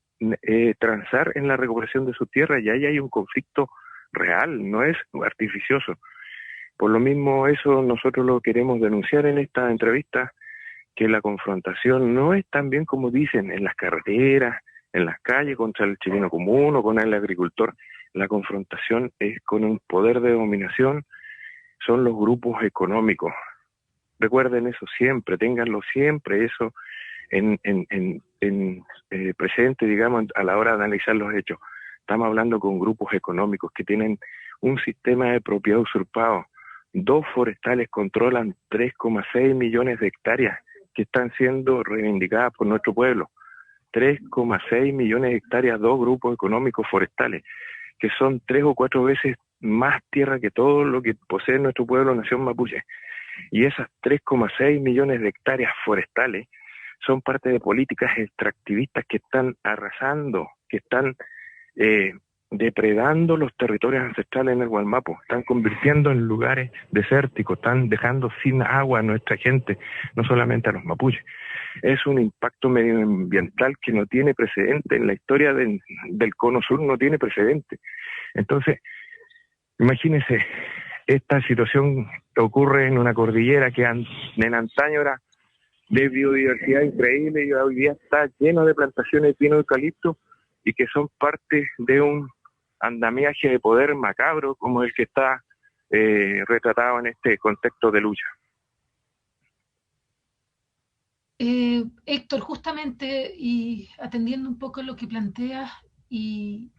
transar en la recuperación de su tierra, y ahí hay un conflicto real, no es artificioso. Por lo mismo, eso nosotros lo queremos denunciar en esta entrevista, que la confrontación no es tan bien como dicen en las carreteras, en las calles contra el chileno común o con el agricultor. La confrontación es con un poder de dominación, son los grupos económicos. Recuerden eso siempre, ténganlo siempre eso en presente, digamos, a la hora de analizar los hechos. Estamos hablando con grupos económicos que tienen un sistema de propiedad usurpado. 2 forestales controlan 3,6 millones de hectáreas que están siendo reivindicadas por nuestro pueblo. 3,6 millones de hectáreas, 2 grupos económicos forestales, que son 3 o 4 veces más tierra que todo lo que posee nuestro pueblo, nación mapuche. Y esas 3,6 millones de hectáreas forestales son parte de políticas extractivistas que están arrasando, que están depredando los territorios ancestrales en el Gualmapu, están convirtiendo en lugares desérticos, están dejando sin agua a nuestra gente, no solamente a los mapuches. Es un impacto medioambiental que no tiene precedente en la historia del Cono Sur, no tiene precedente. Entonces, imagínense, esta situación ocurre en una cordillera que en antaño era de biodiversidad increíble y hoy día está lleno de plantaciones de pino y eucalipto, y que son parte de un andamiaje de poder macabro como el que está retratado en este contexto de lucha. Héctor, justamente, y atendiendo un poco lo que planteas y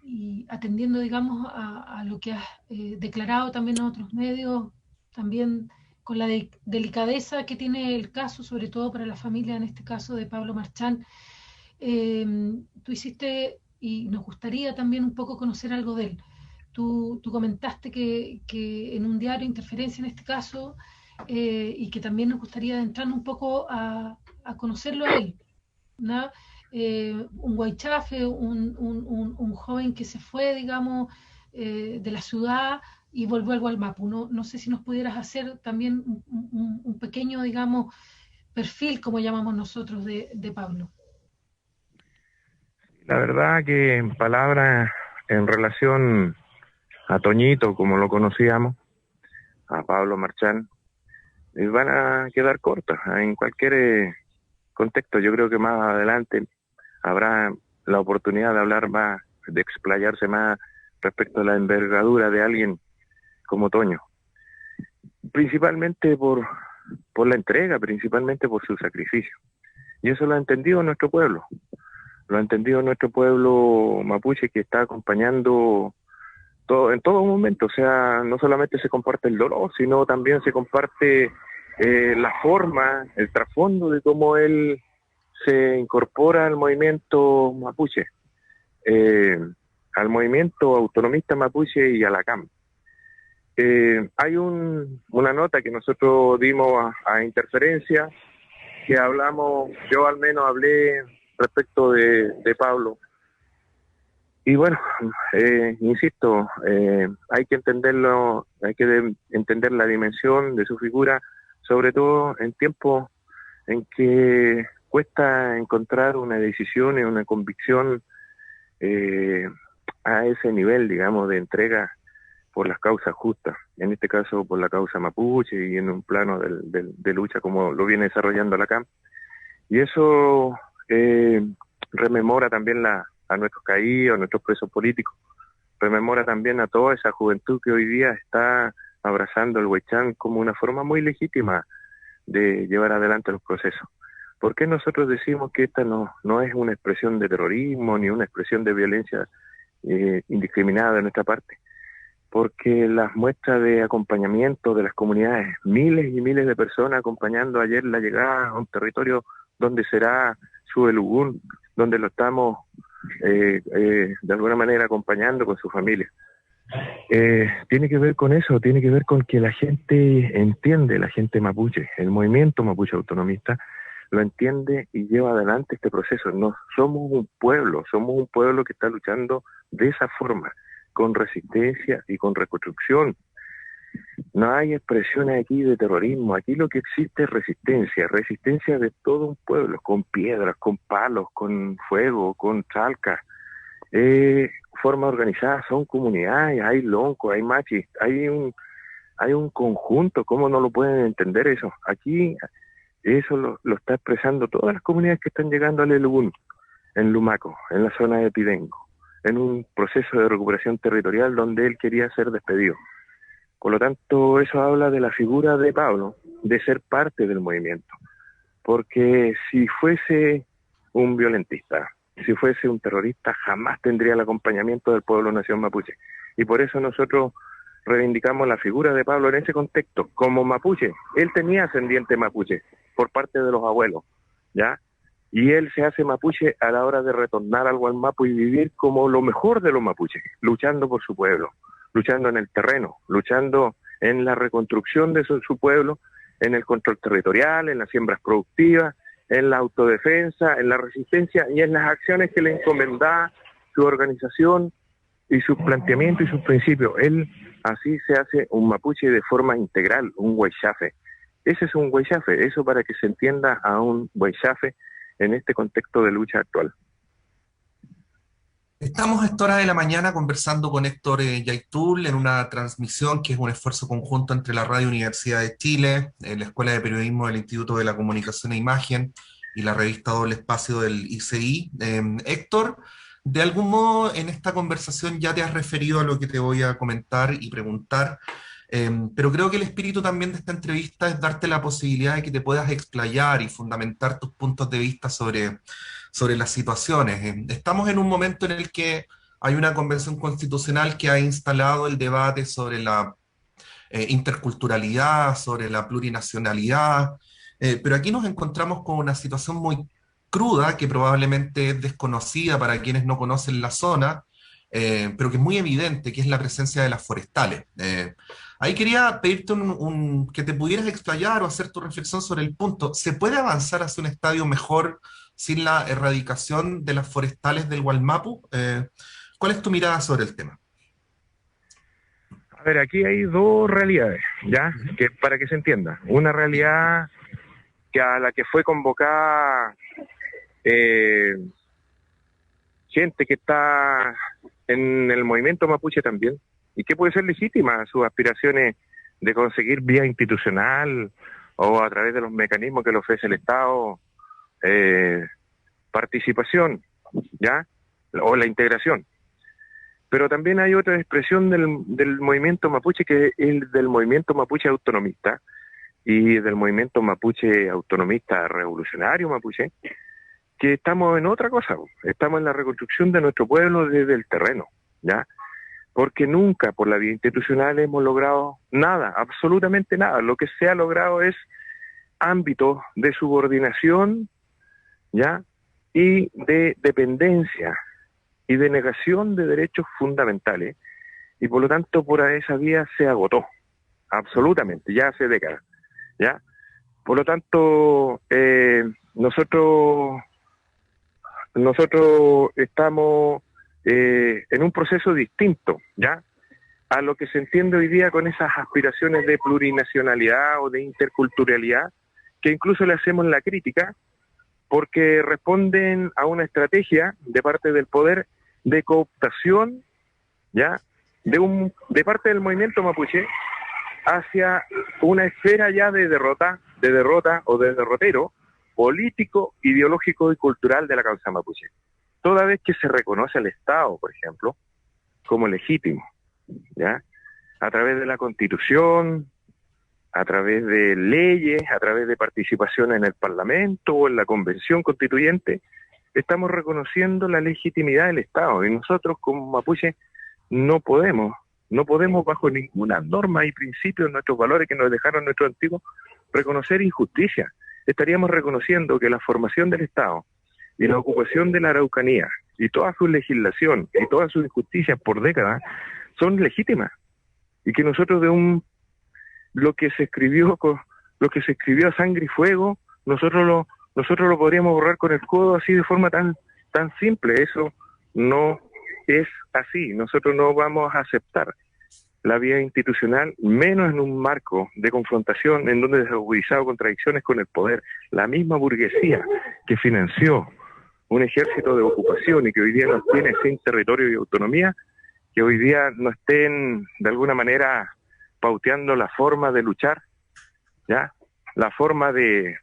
atendiendo, digamos, a lo que has declarado también en otros medios, también con la delicadeza que tiene el caso, sobre todo para la familia, en este caso de Pablo Marchán, tú hiciste, y nos gustaría también un poco conocer algo de él. Tú comentaste que en un diario, Interferencia en este caso, y que también nos gustaría adentrarnos un poco a conocerlo a él, ¿no? Un guaychafe, un joven que se fue, digamos, de la ciudad y volvió al Gualmapu. No sé si nos pudieras hacer también un pequeño, digamos, perfil, como llamamos nosotros, de Pablo. La verdad que en palabras, en relación a Toñito, como lo conocíamos, a Pablo Marchán, van a quedar cortas en cualquier contexto. Yo creo que más adelante habrá la oportunidad de hablar más, de explayarse más respecto a la envergadura de alguien como Toño. Principalmente por la entrega, principalmente por su sacrificio. Y eso lo ha entendido nuestro pueblo. Lo ha entendido nuestro pueblo mapuche, que está acompañando en todo momento. O sea, no solamente se comparte el dolor, sino también se comparte la forma, el trasfondo de cómo él se incorpora al movimiento mapuche, al movimiento autonomista mapuche y a la CAM. Hay una nota que nosotros dimos a Interferencia, que hablamos, yo al menos hablé respecto de Pablo, Y bueno, insisto, hay que entenderlo, entender la dimensión de su figura, sobre todo en tiempos en que cuesta encontrar una decisión y una convicción a ese nivel, digamos, de entrega por las causas justas, en este caso por la causa mapuche y en un plano de lucha como lo viene desarrollando la CAM. Y eso rememora también a nuestros caídos, a nuestros presos políticos, rememora también a toda esa juventud que hoy día está abrazando el Huaychán como una forma muy legítima de llevar adelante los procesos. ¿Por qué nosotros decimos que esta no es una expresión de terrorismo ni una expresión de violencia indiscriminada de nuestra parte? Porque las muestras de acompañamiento de las comunidades, miles y miles de personas acompañando ayer la llegada a un territorio donde será Subelugún, donde lo estamos de alguna manera acompañando con su familia. Tiene que ver con eso, tiene que ver con que la gente entiende, la gente mapuche, el movimiento mapuche autonomista lo entiende y lleva adelante este proceso. No somos un pueblo que está luchando de esa forma, con resistencia y con reconstrucción. No hay expresiones aquí de terrorismo, aquí lo que existe es resistencia de todo un pueblo, con piedras, con palos, con fuego, con chalcas, forma organizada, son comunidades, hay loncos, hay machis, hay un conjunto. ¿Cómo no lo pueden entender eso? Aquí eso lo está expresando todas las comunidades que están llegando al Elugún, en Lumaco, en la zona de Pidengo, en un proceso de recuperación territorial donde él quería ser despedido. Por lo tanto, eso habla de la figura de Pablo, de ser parte del movimiento. Porque si fuese un violentista, si fuese un terrorista, jamás tendría el acompañamiento del pueblo nación mapuche. Y por eso nosotros reivindicamos la figura de Pablo en ese contexto, como mapuche. Él tenía ascendiente mapuche por parte de los abuelos, ¿ya? Y él se hace mapuche a la hora de retornar al Gualmapu y vivir como lo mejor de los mapuches, luchando por su pueblo, luchando en el terreno, luchando en la reconstrucción de su pueblo, en el control territorial, en las siembras productivas, en la autodefensa, en la resistencia y en las acciones que le encomendaba su organización y sus planteamientos y sus principios. Él así se hace un mapuche de forma integral, un huaychafe. Ese es un huaychafe, eso para que se entienda a un huaychafe en este contexto de lucha actual. Estamos a esta hora de la mañana conversando con Héctor Yaitul en una transmisión que es un esfuerzo conjunto entre la Radio Universidad de Chile, la Escuela de Periodismo del Instituto de la Comunicación e Imagen y la revista Doble Espacio del ICI. Héctor, de algún modo en esta conversación ya te has referido a lo que te voy a comentar y preguntar, pero creo que el espíritu también de esta entrevista es darte la posibilidad de que te puedas explayar y fundamentar tus puntos de vista sobre las situaciones. Estamos en un momento en el que hay una convención constitucional que ha instalado el debate sobre la interculturalidad, sobre la plurinacionalidad, pero aquí nos encontramos con una situación muy cruda que probablemente es desconocida para quienes no conocen la zona, pero que es muy evidente, que es la presencia de las forestales. Ahí quería pedirte que te pudieras explayar o hacer tu reflexión sobre el punto. ¿Se puede avanzar hacia un estadio mejor sin la erradicación de las forestales del Gualmapu? ¿Cuál es tu mirada sobre el tema? A ver, aquí hay dos realidades, ¿ya? Que para que se entienda. Una realidad que a la que fue convocada gente que está en el movimiento mapuche también, y que puede ser legítima sus aspiraciones de conseguir vía institucional o a través de los mecanismos que le ofrece el Estado, participación, ¿ya? O la integración. Pero también hay otra expresión del movimiento mapuche, que es el del movimiento mapuche autonomista y del movimiento mapuche autonomista revolucionario mapuche, que estamos en otra cosa, estamos en la reconstrucción de nuestro pueblo desde el terreno, ¿ya? Porque nunca por la vía institucional hemos logrado nada, absolutamente nada. Lo que se ha logrado es ámbito de subordinación, ¿ya? Y de dependencia y de negación de derechos fundamentales, y por lo tanto por esa vía se agotó, absolutamente, ya hace décadas, ¿ya? Por lo tanto, nosotros estamos en un proceso distinto, ¿ya?, a lo que se entiende hoy día con esas aspiraciones de plurinacionalidad o de interculturalidad, que incluso le hacemos la crítica, porque responden a una estrategia de parte del poder de cooptación, ¿ya?, de parte del movimiento mapuche hacia una esfera ya de derrota o de derrotero político, ideológico y cultural de la causa mapuche. Toda vez que se reconoce al Estado, por ejemplo, como legítimo, ¿ya?, a través de la Constitución, a través de leyes, a través de participación en el Parlamento o en la Convención Constituyente, estamos reconociendo la legitimidad del Estado. Y nosotros como mapuche no podemos bajo ninguna norma y principios, nuestros valores que nos dejaron nuestros antiguos, reconocer injusticia. Estaríamos reconociendo que la formación del Estado y la ocupación de la Araucanía y toda su legislación y todas sus injusticias por décadas son legítimas, y que nosotros lo que se escribió a sangre y fuego, nosotros lo podríamos borrar con el codo así de forma tan simple. Eso no es así. Nosotros no vamos a aceptar la vía institucional, menos en un marco de confrontación en donde se han agudizado contradicciones con el poder. La misma burguesía que financió un ejército de ocupación y que hoy día nos tiene sin territorio y autonomía, que hoy día no estén de alguna manera pauteando la forma de luchar, ¿ya?, la forma de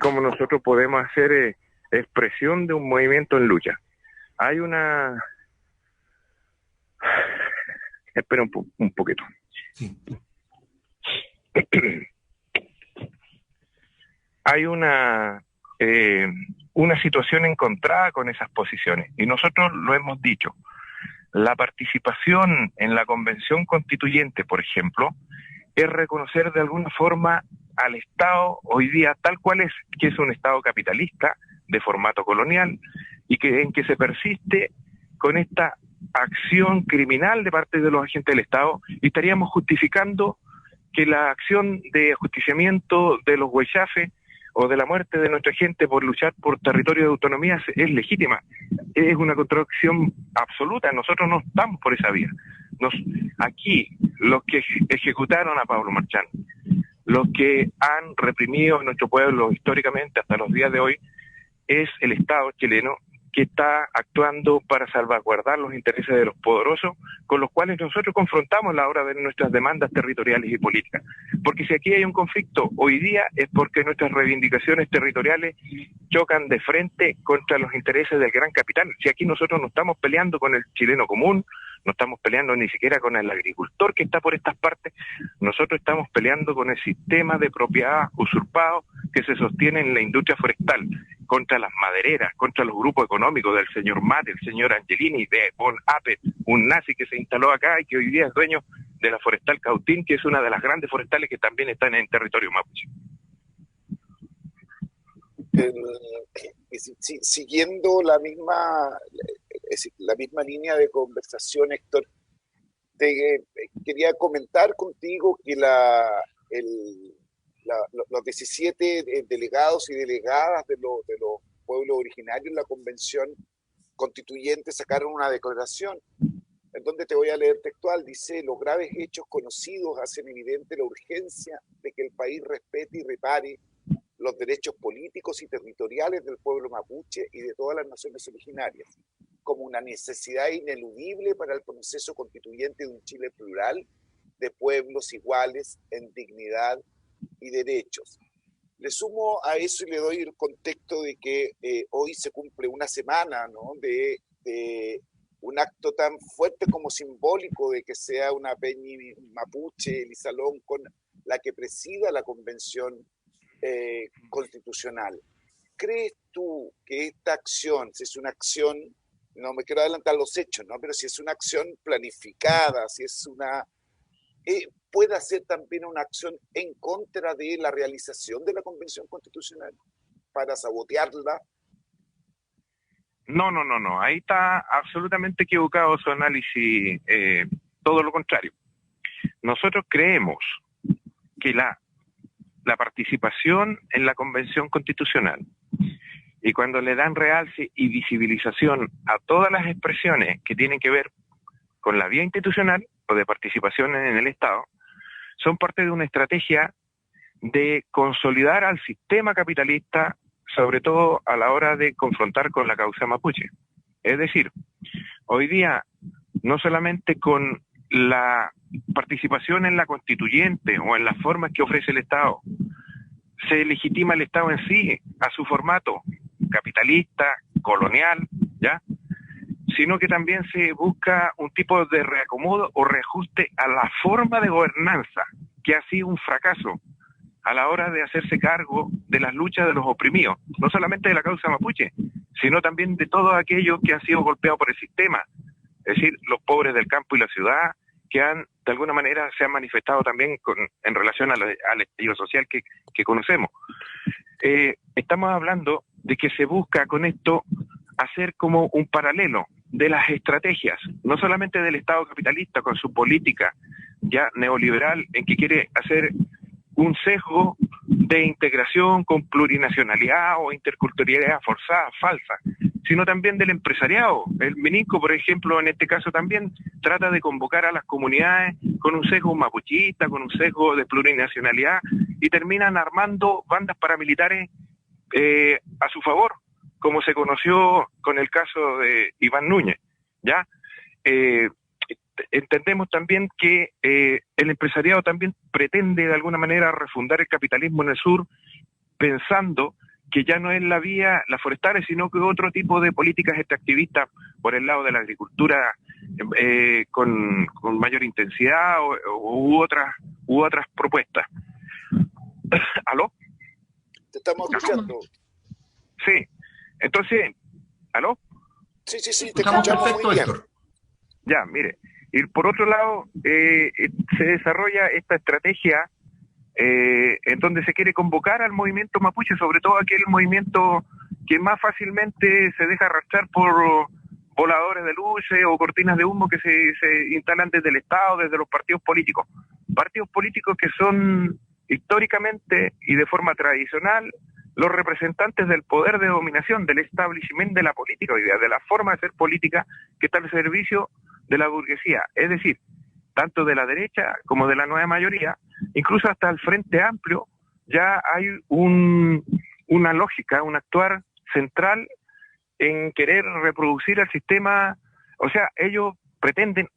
cómo nosotros podemos hacer expresión de un movimiento en lucha. Hay una... Espera un poquito. Sí. Hay una situación encontrada con esas posiciones, y nosotros lo hemos dicho. La participación en la Convención Constituyente, por ejemplo, es reconocer de alguna forma al Estado hoy día tal cual es, que es un Estado capitalista de formato colonial, y en que se persiste con esta acción criminal de parte de los agentes del Estado, y estaríamos justificando que la acción de ajusticiamiento de los huaychafes o de la muerte de nuestra gente por luchar por territorio de autonomía es legítima. Es una contradicción absoluta. Nosotros no estamos por esa vía. Aquí, los que ejecutaron a Pablo Marchán, los que han reprimido a nuestro pueblo históricamente hasta los días de hoy, es el Estado chileno, que está actuando para salvaguardar los intereses de los poderosos, con los cuales nosotros confrontamos a la hora de nuestras demandas territoriales y políticas. Porque si aquí hay un conflicto hoy día es porque nuestras reivindicaciones territoriales chocan de frente contra los intereses del gran capital. Si aquí nosotros no estamos peleando con el chileno común, no estamos peleando ni siquiera con el agricultor que está por estas partes, nosotros estamos peleando con el sistema de propiedad usurpado que se sostiene en la industria forestal, contra las madereras, contra los grupos económicos del señor Mate, el señor Angelini, de Von Appel, un nazi que se instaló acá y que hoy día es dueño de la Forestal Cautín, que es una de las grandes forestales que también están en territorio mapuche. Siguiendo la misma línea de conversación, Héctor, quería comentar contigo que los 17 delegados y delegadas de los pueblos originarios en la Convención Constituyente sacaron una declaración en donde te voy a leer textual. Dice: los graves hechos conocidos hacen evidente la urgencia de que el país respete y repare los derechos políticos y territoriales del pueblo mapuche y de todas las naciones originarias, como una necesidad ineludible para el proceso constituyente de un Chile plural, de pueblos iguales en dignidad y derechos. Le sumo a eso y le doy el contexto de que hoy se cumple una semana, ¿no?, de un acto tan fuerte como simbólico de que sea una peñi mapuche, Elizalón, con la que presida la Convención Constitucional. ¿Crees tú que esta acción, si es una acción, no me quiero adelantar los hechos, ¿no?, pero si es una acción planificada, si es una... pueda ser también una acción en contra de la realización de la Convención Constitucional para sabotearla? No. Ahí está absolutamente equivocado su análisis. Todo lo contrario. Nosotros creemos que la participación en la Convención Constitucional y cuando le dan realce y visibilización a todas las expresiones que tienen que ver con la vía institucional o de participación en el Estado, son parte de una estrategia de consolidar al sistema capitalista, sobre todo a la hora de confrontar con la causa mapuche. Es decir, hoy día, no solamente con la participación en la constituyente o en las formas que ofrece el Estado, se legitima el Estado en sí, a su formato capitalista, colonial, ¿ya?, sino que también se busca un tipo de reacomodo o reajuste a la forma de gobernanza, que ha sido un fracaso a la hora de hacerse cargo de las luchas de los oprimidos, no solamente de la causa mapuche, sino también de todos aquellos que han sido golpeados por el sistema, es decir, los pobres del campo y la ciudad, que han, de alguna manera, se han manifestado también en relación al estallido social que conocemos. Estamos hablando de que se busca con esto hacer como un paralelo de las estrategias, no solamente del Estado capitalista con su política ya neoliberal, en que quiere hacer un sesgo de integración con plurinacionalidad o interculturalidad forzada, falsa, sino también del empresariado. El MININCO, por ejemplo, en este caso también trata de convocar a las comunidades con un sesgo mapuchista, con un sesgo de plurinacionalidad, y terminan armando bandas paramilitares a su favor, como se conoció con el caso de Iván Núñez, ¿ya? Entendemos también que el empresariado también pretende de alguna manera refundar el capitalismo en el sur, pensando que ya no es la vía, las forestales, sino que otro tipo de políticas extractivistas por el lado de la agricultura con mayor intensidad u otras propuestas. ¿Aló? Te estamos escuchando. Sí, entonces, ¿aló? Sí, te Estamos escuchamos perfecto, muy bien. Héctor. Ya, mire, y por otro lado, se desarrolla esta estrategia en donde se quiere convocar al movimiento mapuche, sobre todo aquel movimiento que más fácilmente se deja arrastrar por voladores de luces o cortinas de humo que se instalan desde el Estado, desde los partidos políticos que son históricamente y de forma tradicional los representantes del poder de dominación, del establishment de la política hoy día, de la forma de hacer política que está al servicio de la burguesía, es decir, tanto de la derecha como de la nueva mayoría, incluso hasta el Frente Amplio, ya hay una lógica, un actuar central en querer reproducir el sistema. O sea, ellos pretenden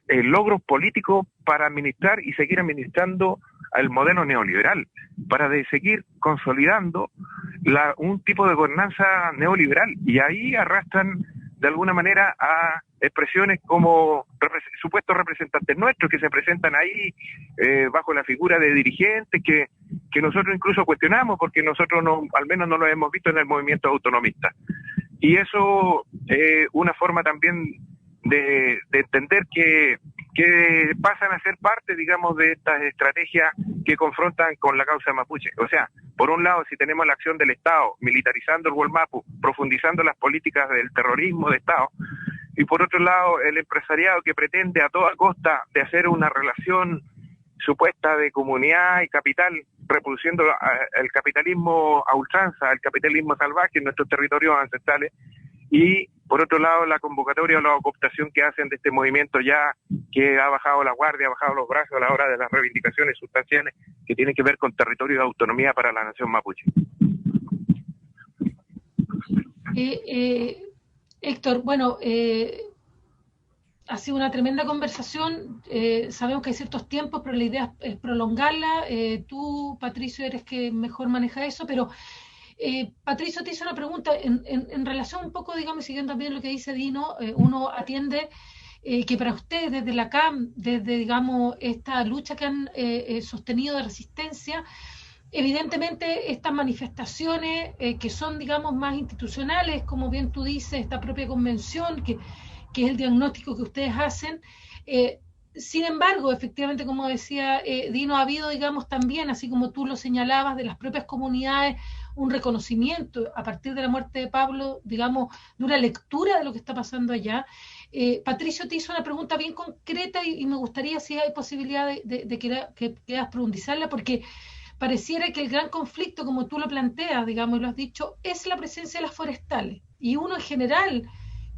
logros políticos para administrar y seguir administrando el modelo neoliberal, para seguir consolidando un tipo de gobernanza neoliberal, y ahí arrastran de alguna manera a expresiones como supuestos representantes nuestros que se presentan ahí bajo la figura de dirigentes que nosotros incluso cuestionamos, porque nosotros al menos no lo hemos visto en el movimiento autonomista. Y eso es una forma también de entender que pasan a ser parte, digamos, de estas estrategias que confrontan con la causa mapuche. O sea, por un lado, si tenemos la acción del Estado militarizando el Gualmapu, profundizando las políticas del terrorismo de Estado, y por otro lado, el empresariado que pretende a toda costa de hacer una relación supuesta de comunidad y capital, reproduciendo el capitalismo a ultranza, el capitalismo salvaje en nuestros territorios ancestrales, y por otro lado la convocatoria o la cooptación que hacen de este movimiento ya que ha bajado la guardia, ha bajado los brazos a la hora de las reivindicaciones sustanciales que tienen que ver con territorio de autonomía para la nación mapuche. Héctor, bueno, ha sido una tremenda conversación, sabemos que hay ciertos tiempos, pero la idea es prolongarla. Tú, Patricio, eres que mejor maneja eso, pero Patricio te hizo una pregunta en relación un poco, digamos, siguiendo también lo que dice Dino, uno atiende que para ustedes desde la CAM, desde, digamos, esta lucha que han sostenido de resistencia, evidentemente estas manifestaciones que son, digamos, más institucionales, como bien tú dices, esta propia convención, que es el diagnóstico que ustedes hacen, sin embargo, efectivamente, como decía Dino, ha habido, digamos, también, así como tú lo señalabas, de las propias comunidades, un reconocimiento a partir de la muerte de Pablo, digamos, de una lectura de lo que está pasando allá. Patricio te hizo una pregunta bien concreta y me gustaría si hay posibilidad de que quieras profundizarla, porque pareciera que el gran conflicto, como tú lo planteas, digamos, y lo has dicho, es la presencia de las forestales. Y uno en general,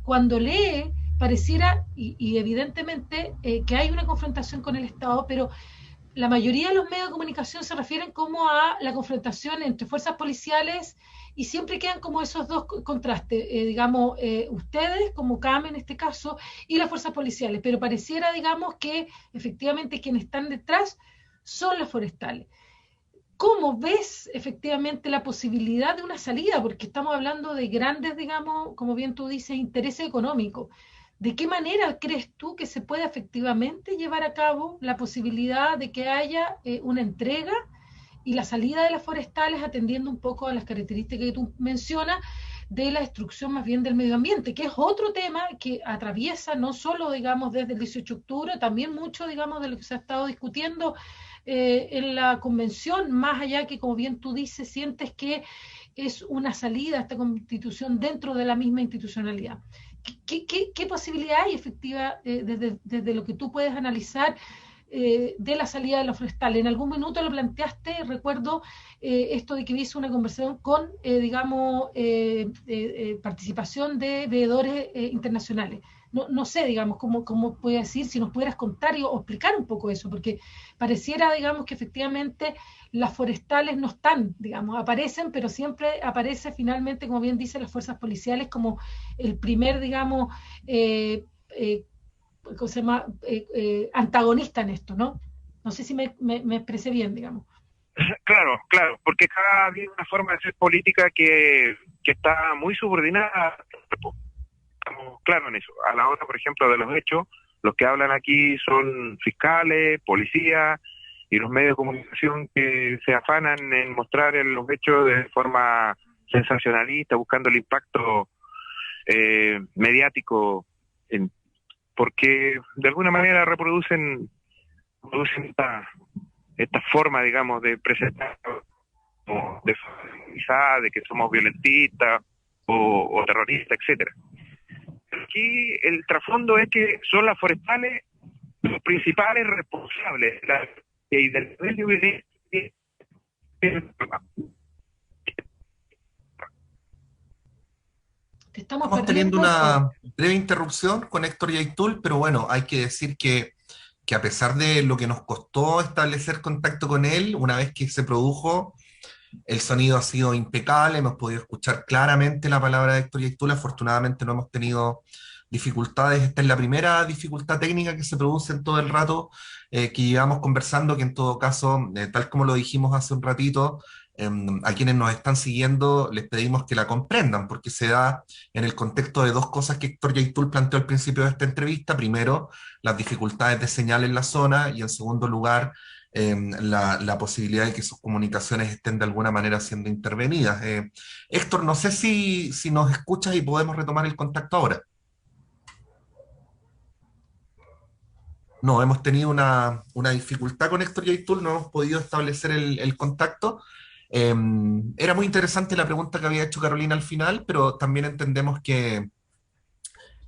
cuando lee, pareciera, y evidentemente, que hay una confrontación con el Estado, pero la mayoría de los medios de comunicación se refieren como a la confrontación entre fuerzas policiales y siempre quedan como esos dos contrastes, digamos, ustedes como CAM en este caso y las fuerzas policiales, pero pareciera, digamos, que efectivamente quienes están detrás son las forestales. ¿Cómo ves efectivamente la posibilidad de una salida? Porque estamos hablando de grandes, digamos, como bien tú dices, intereses económicos. ¿De qué manera crees tú que se puede efectivamente llevar a cabo la posibilidad de que haya una entrega y la salida de las forestales atendiendo un poco a las características que tú mencionas de la destrucción más bien del medio ambiente, que es otro tema que atraviesa no solo, digamos, desde el 18 de octubre, también mucho, digamos, de lo que se ha estado discutiendo en la convención, más allá que, como bien tú dices, sientes que es una salida a esta constitución dentro de la misma institucionalidad. ¿Qué posibilidad hay efectiva desde lo que tú puedes analizar de la salida de los forestales? En algún minuto lo planteaste, recuerdo esto de que hubiese una conversación con, digamos, participación de veedores internacionales. No sé, digamos, cómo puede decir, si nos pudieras contar o explicar un poco eso, porque pareciera, digamos, que efectivamente las forestales no están, digamos, aparecen, pero siempre aparece finalmente, como bien dicen las fuerzas policiales, como el primer, digamos, ¿cómo se llama? Antagonista en esto, ¿no? No sé si me expresé bien, digamos. Claro, claro, porque cada día hay una forma de hacer política que está muy subordinada. Estamos claros en eso. A la hora, por ejemplo, de los hechos, los que hablan aquí son fiscales, policías y los medios de comunicación que se afanan en mostrar los hechos de forma sensacionalista, buscando el impacto mediático, porque de alguna manera reproducen esta forma, digamos, de presentar de que somos violentistas o terroristas, etcétera. Aquí el trasfondo es que son las forestales los principales responsables del medio ambiente. Estamos teniendo una breve interrupción con Héctor Yaitul, pero bueno, hay que decir que a pesar de lo que nos costó establecer contacto con él, una vez que se produjo, el sonido ha sido impecable, hemos podido escuchar claramente la palabra de Héctor Yaitul, afortunadamente no hemos tenido dificultades. Esta es la primera dificultad técnica que se produce en todo el rato que llevamos conversando, que en todo caso, tal como lo dijimos hace un ratito, a quienes nos están siguiendo les pedimos que la comprendan, porque se da en el contexto de dos cosas que Héctor Yaitul planteó al principio de esta entrevista. Primero, las dificultades de señal en la zona, y en segundo lugar, la posibilidad de que sus comunicaciones estén de alguna manera siendo intervenidas. Héctor, no sé si nos escuchas y podemos retomar el contacto ahora. No, hemos tenido una dificultad con Héctor Yaitul, no hemos podido establecer el contacto. Era muy interesante la pregunta que había hecho Carolina al final, pero también entendemos que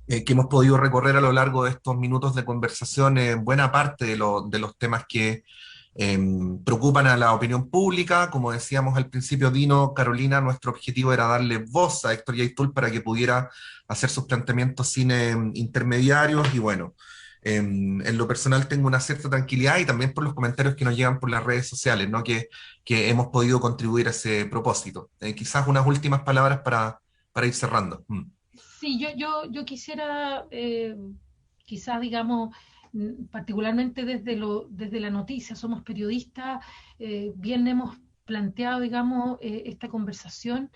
hemos podido recorrer a lo largo de estos minutos de conversación buena parte de los temas que preocupan a la opinión pública. Como decíamos al principio, Dino, Carolina, nuestro objetivo era darle voz a Héctor Yaitul para que pudiera hacer sus planteamientos sin intermediarios, y bueno, en lo personal tengo una cierta tranquilidad, y también por los comentarios que nos llegan por las redes sociales, ¿no? que hemos podido contribuir a ese propósito. Quizás unas últimas palabras para ir cerrando. Sí, yo quisiera, quizás, digamos, particularmente desde la noticia, somos periodistas, bien hemos planteado, digamos, esta conversación,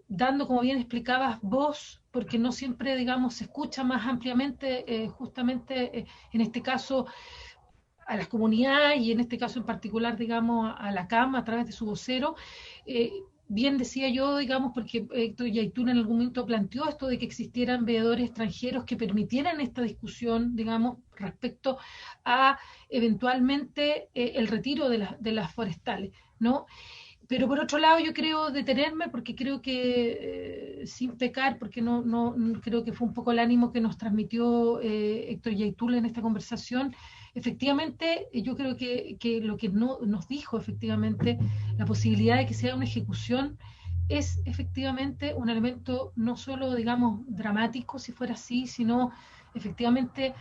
dando, como bien explicabas, voz, porque no siempre, digamos, se escucha más ampliamente, justamente en este caso a las comunidades, y en este caso en particular, digamos, a la CAM a través de su vocero. Bien decía yo, digamos, porque Héctor Yaitul en algún momento planteó esto de que existieran veedores extranjeros que permitieran esta discusión, digamos, respecto a eventualmente el retiro de las forestales, ¿no? Pero por otro lado yo creo detenerme, porque creo que sin pecar, porque no creo que fue un poco el ánimo que nos transmitió Héctor Yaitul en esta conversación, efectivamente, yo creo que lo que no, nos dijo efectivamente la posibilidad de que sea una ejecución es efectivamente un elemento no solo, digamos, dramático, si fuera así, sino efectivamente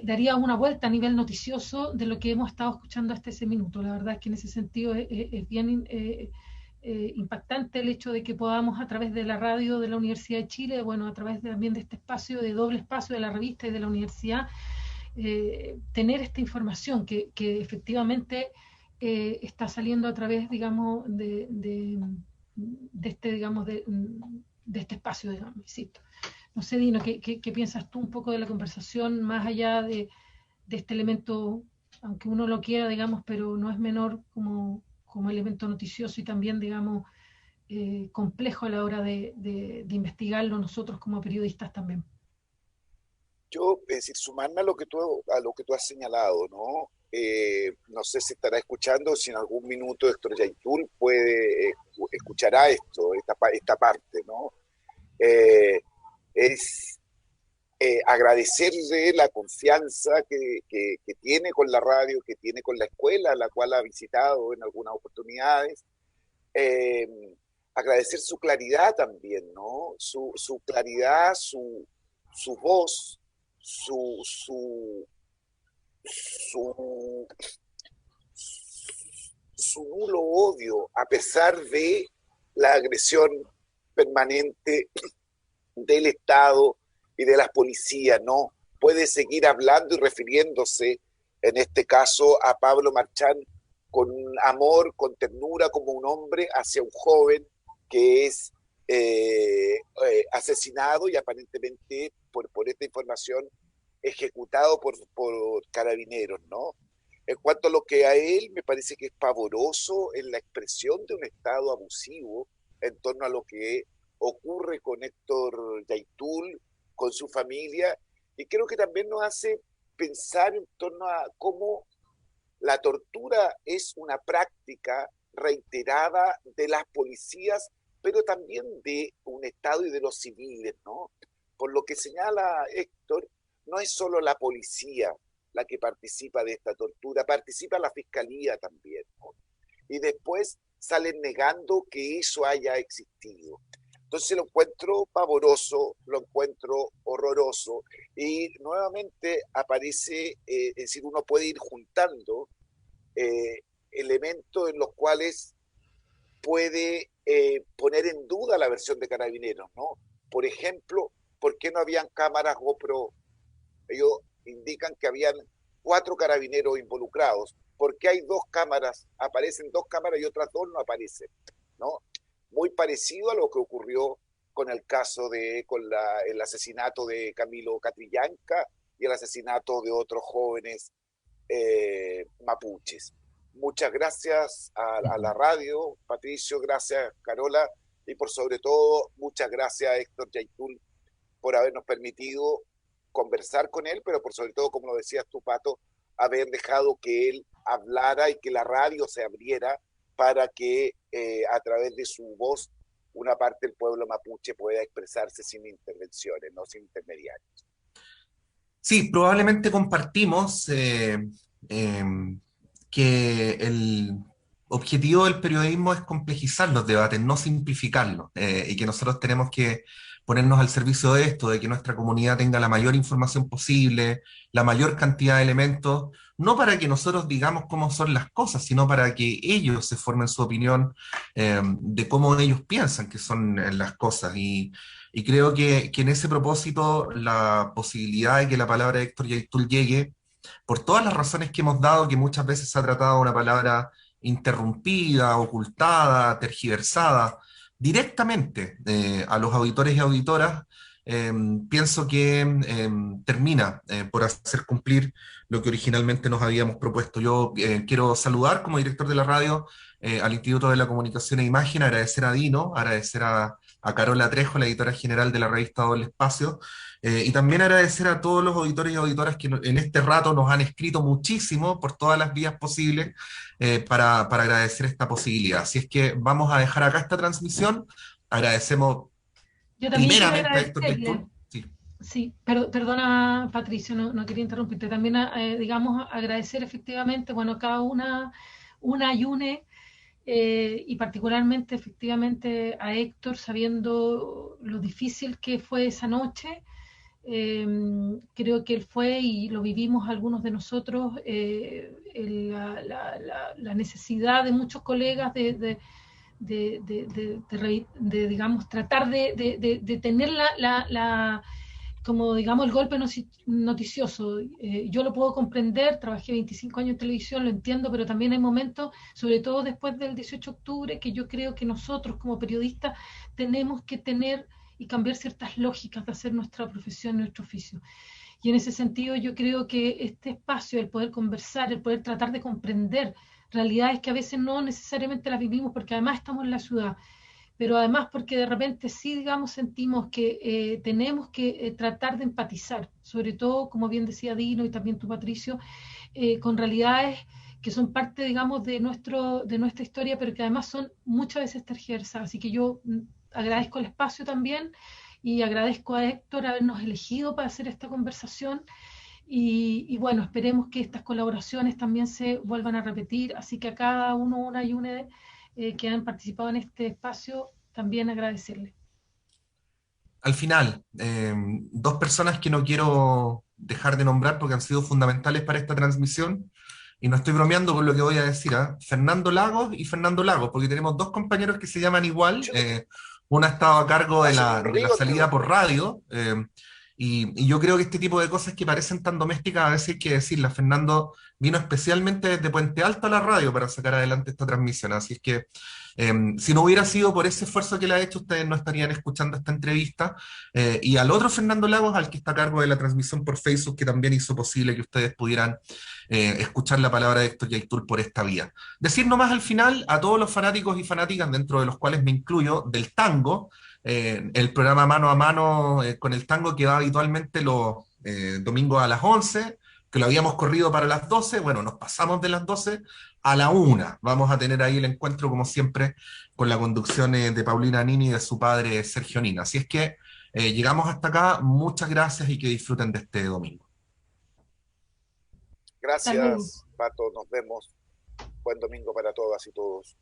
daría una vuelta a nivel noticioso de lo que hemos estado escuchando hasta ese minuto. La verdad es que en ese sentido es bien impactante el hecho de que podamos a través de la radio de la Universidad de Chile, bueno, a través también de este espacio, de doble espacio de la revista y de la universidad, tener esta información que efectivamente está saliendo a través, digamos, de este, digamos, de este espacio, digamos, insisto. No sé, Dino, ¿qué piensas tú un poco de la conversación, más allá de este elemento, aunque uno lo quiera, digamos, pero no es menor como elemento noticioso y también, digamos, complejo a la hora de investigarlo nosotros como periodistas también? Yo, es decir, sumarme a lo que tú has señalado, ¿no? No sé si estará escuchando, si en algún minuto Héctor Yaitul escuchará esta parte, ¿no? Es agradecerle la confianza que tiene con la radio, que tiene con la escuela, la cual ha visitado en algunas oportunidades. Eh, Agradecer su claridad también, ¿no? Su claridad, su voz, su, su, su, su nulo odio, a pesar de la agresión permanente del Estado y de las policías, ¿no? Puede seguir hablando y refiriéndose, en este caso, a Pablo Marchán con amor, con ternura, como un hombre hacia un joven que es asesinado y aparentemente, por esta información, ejecutado por carabineros, ¿no? En cuanto a lo que a él me parece que es pavoroso en la expresión de un Estado abusivo en torno a lo que ocurre con Héctor Yaitul, con su familia, y creo que también nos hace pensar en torno a cómo la tortura es una práctica reiterada de las policías, pero también de un Estado y de los civiles, ¿no? Por lo que señala Héctor, no es solo la policía la que participa de esta tortura, participa la fiscalía también, ¿no? Y después salen negando que eso haya existido. Entonces lo encuentro pavoroso, lo encuentro horroroso, y nuevamente aparece, es decir, uno puede ir juntando elementos en los cuales puede poner en duda la versión de Carabineros, ¿no? Por ejemplo, ¿por qué no habían cámaras GoPro? Ellos indican que habían 4 carabineros involucrados. ¿Por qué hay 2 cámaras? Aparecen 2 cámaras y otras 2 no aparecen, ¿no? Muy parecido a lo que ocurrió con el caso el asesinato de Camilo Catrillanca y el asesinato de otros jóvenes mapuches. Muchas gracias a la radio, Patricio, gracias Carola, y por sobre todo, muchas gracias a Héctor Yaitul por habernos permitido conversar con él, pero por sobre todo, como lo decías tú, Pato, haber dejado que él hablara y que la radio se abriera para que a través de su voz una parte del pueblo mapuche pueda expresarse sin intervenciones, no sin intermediarios. Sí, probablemente compartimos que el objetivo del periodismo es complejizar los debates, no simplificarlos, y que nosotros tenemos que ponernos al servicio de esto, de que nuestra comunidad tenga la mayor información posible, la mayor cantidad de elementos, no para que nosotros digamos cómo son las cosas, sino para que ellos se formen su opinión de cómo ellos piensan que son las cosas. Y creo que en ese propósito la posibilidad de que la palabra de Héctor Yaitul llegue, por todas las razones que hemos dado, que muchas veces se ha tratado una palabra interrumpida, ocultada, tergiversada, directamente a los auditores y auditoras, pienso que termina por hacer cumplir lo que originalmente nos habíamos propuesto. Yo quiero saludar como director de la radio al Instituto de la Comunicación e Imagen, agradecer a Dino, agradecer a Carola Trejo, la editora general de la revista Doble Espacio, y también agradecer a todos los auditores y auditoras que en este rato nos han escrito muchísimo por todas las vías posibles para agradecer esta posibilidad. Así es que vamos a dejar acá esta transmisión. Agradecemos Yo también quiero primeramente a Héctor agradecerle. Yaitul. Sí. Sí, perdona Patricio, no quería interrumpirte. También, digamos, agradecer efectivamente, bueno, cada una y une, y particularmente efectivamente a Héctor, sabiendo lo difícil que fue esa noche. Creo que él fue y lo vivimos algunos de nosotros, la necesidad de muchos colegas digamos, tratar de tener como digamos el golpe noticioso. Yo lo puedo comprender, trabajé 25 años en televisión, lo entiendo, pero también hay momentos, sobre todo después del 18 de octubre, que yo creo que nosotros como periodistas tenemos que tener y cambiar ciertas lógicas de hacer nuestra profesión, nuestro oficio. Y en ese sentido yo creo que este espacio, el poder conversar, el poder tratar de comprender realidades que a veces no necesariamente las vivimos porque además estamos en la ciudad, pero además porque de repente sí, digamos, sentimos que tenemos que tratar de empatizar, sobre todo, como bien decía Dino y también tú, Patricio, con realidades que son parte, digamos, de nuestra historia, pero que además son muchas veces tergiversadas. Así que yo agradezco el espacio también y agradezco a Héctor habernos elegido para hacer esta conversación. Y bueno, esperemos que estas colaboraciones también se vuelvan a repetir, así que a cada uno, una y una que han participado en este espacio, también agradecerles. Al final, dos personas que no quiero dejar de nombrar porque han sido fundamentales para esta transmisión, y no estoy bromeando con lo que voy a decir, ¿ah? Fernando Lagos y Fernando Lagos, porque tenemos dos compañeros que se llaman igual. Uno ha estado a cargo Hacen un de la ruido salida por tremendo. radio, y yo creo que este tipo de cosas que parecen tan domésticas a veces hay que decirlas. Fernando vino especialmente desde Puente Alto a la radio para sacar adelante esta transmisión, así es que si no hubiera sido por ese esfuerzo que le ha hecho, ustedes no estarían escuchando esta entrevista. Y al otro Fernando Lagos, al que está a cargo de la transmisión por Facebook, que también hizo posible que ustedes pudieran escuchar la palabra de Héctor Yaitul por esta vía. Decir nomás al final a todos los fanáticos y fanáticas, dentro de los cuales me incluyo, del tango, el programa Mano a Mano con el tango que va habitualmente los domingos a las 11, que lo habíamos corrido para las 12, bueno, nos pasamos de las 12 a la 1. Vamos a tener ahí el encuentro, como siempre, con la conducción de Paulina Nini y de su padre Sergio Nina. Así es que llegamos hasta acá. Muchas gracias y que disfruten de este domingo. Salud. Gracias, Pato. Nos vemos. Buen domingo para todas y todos.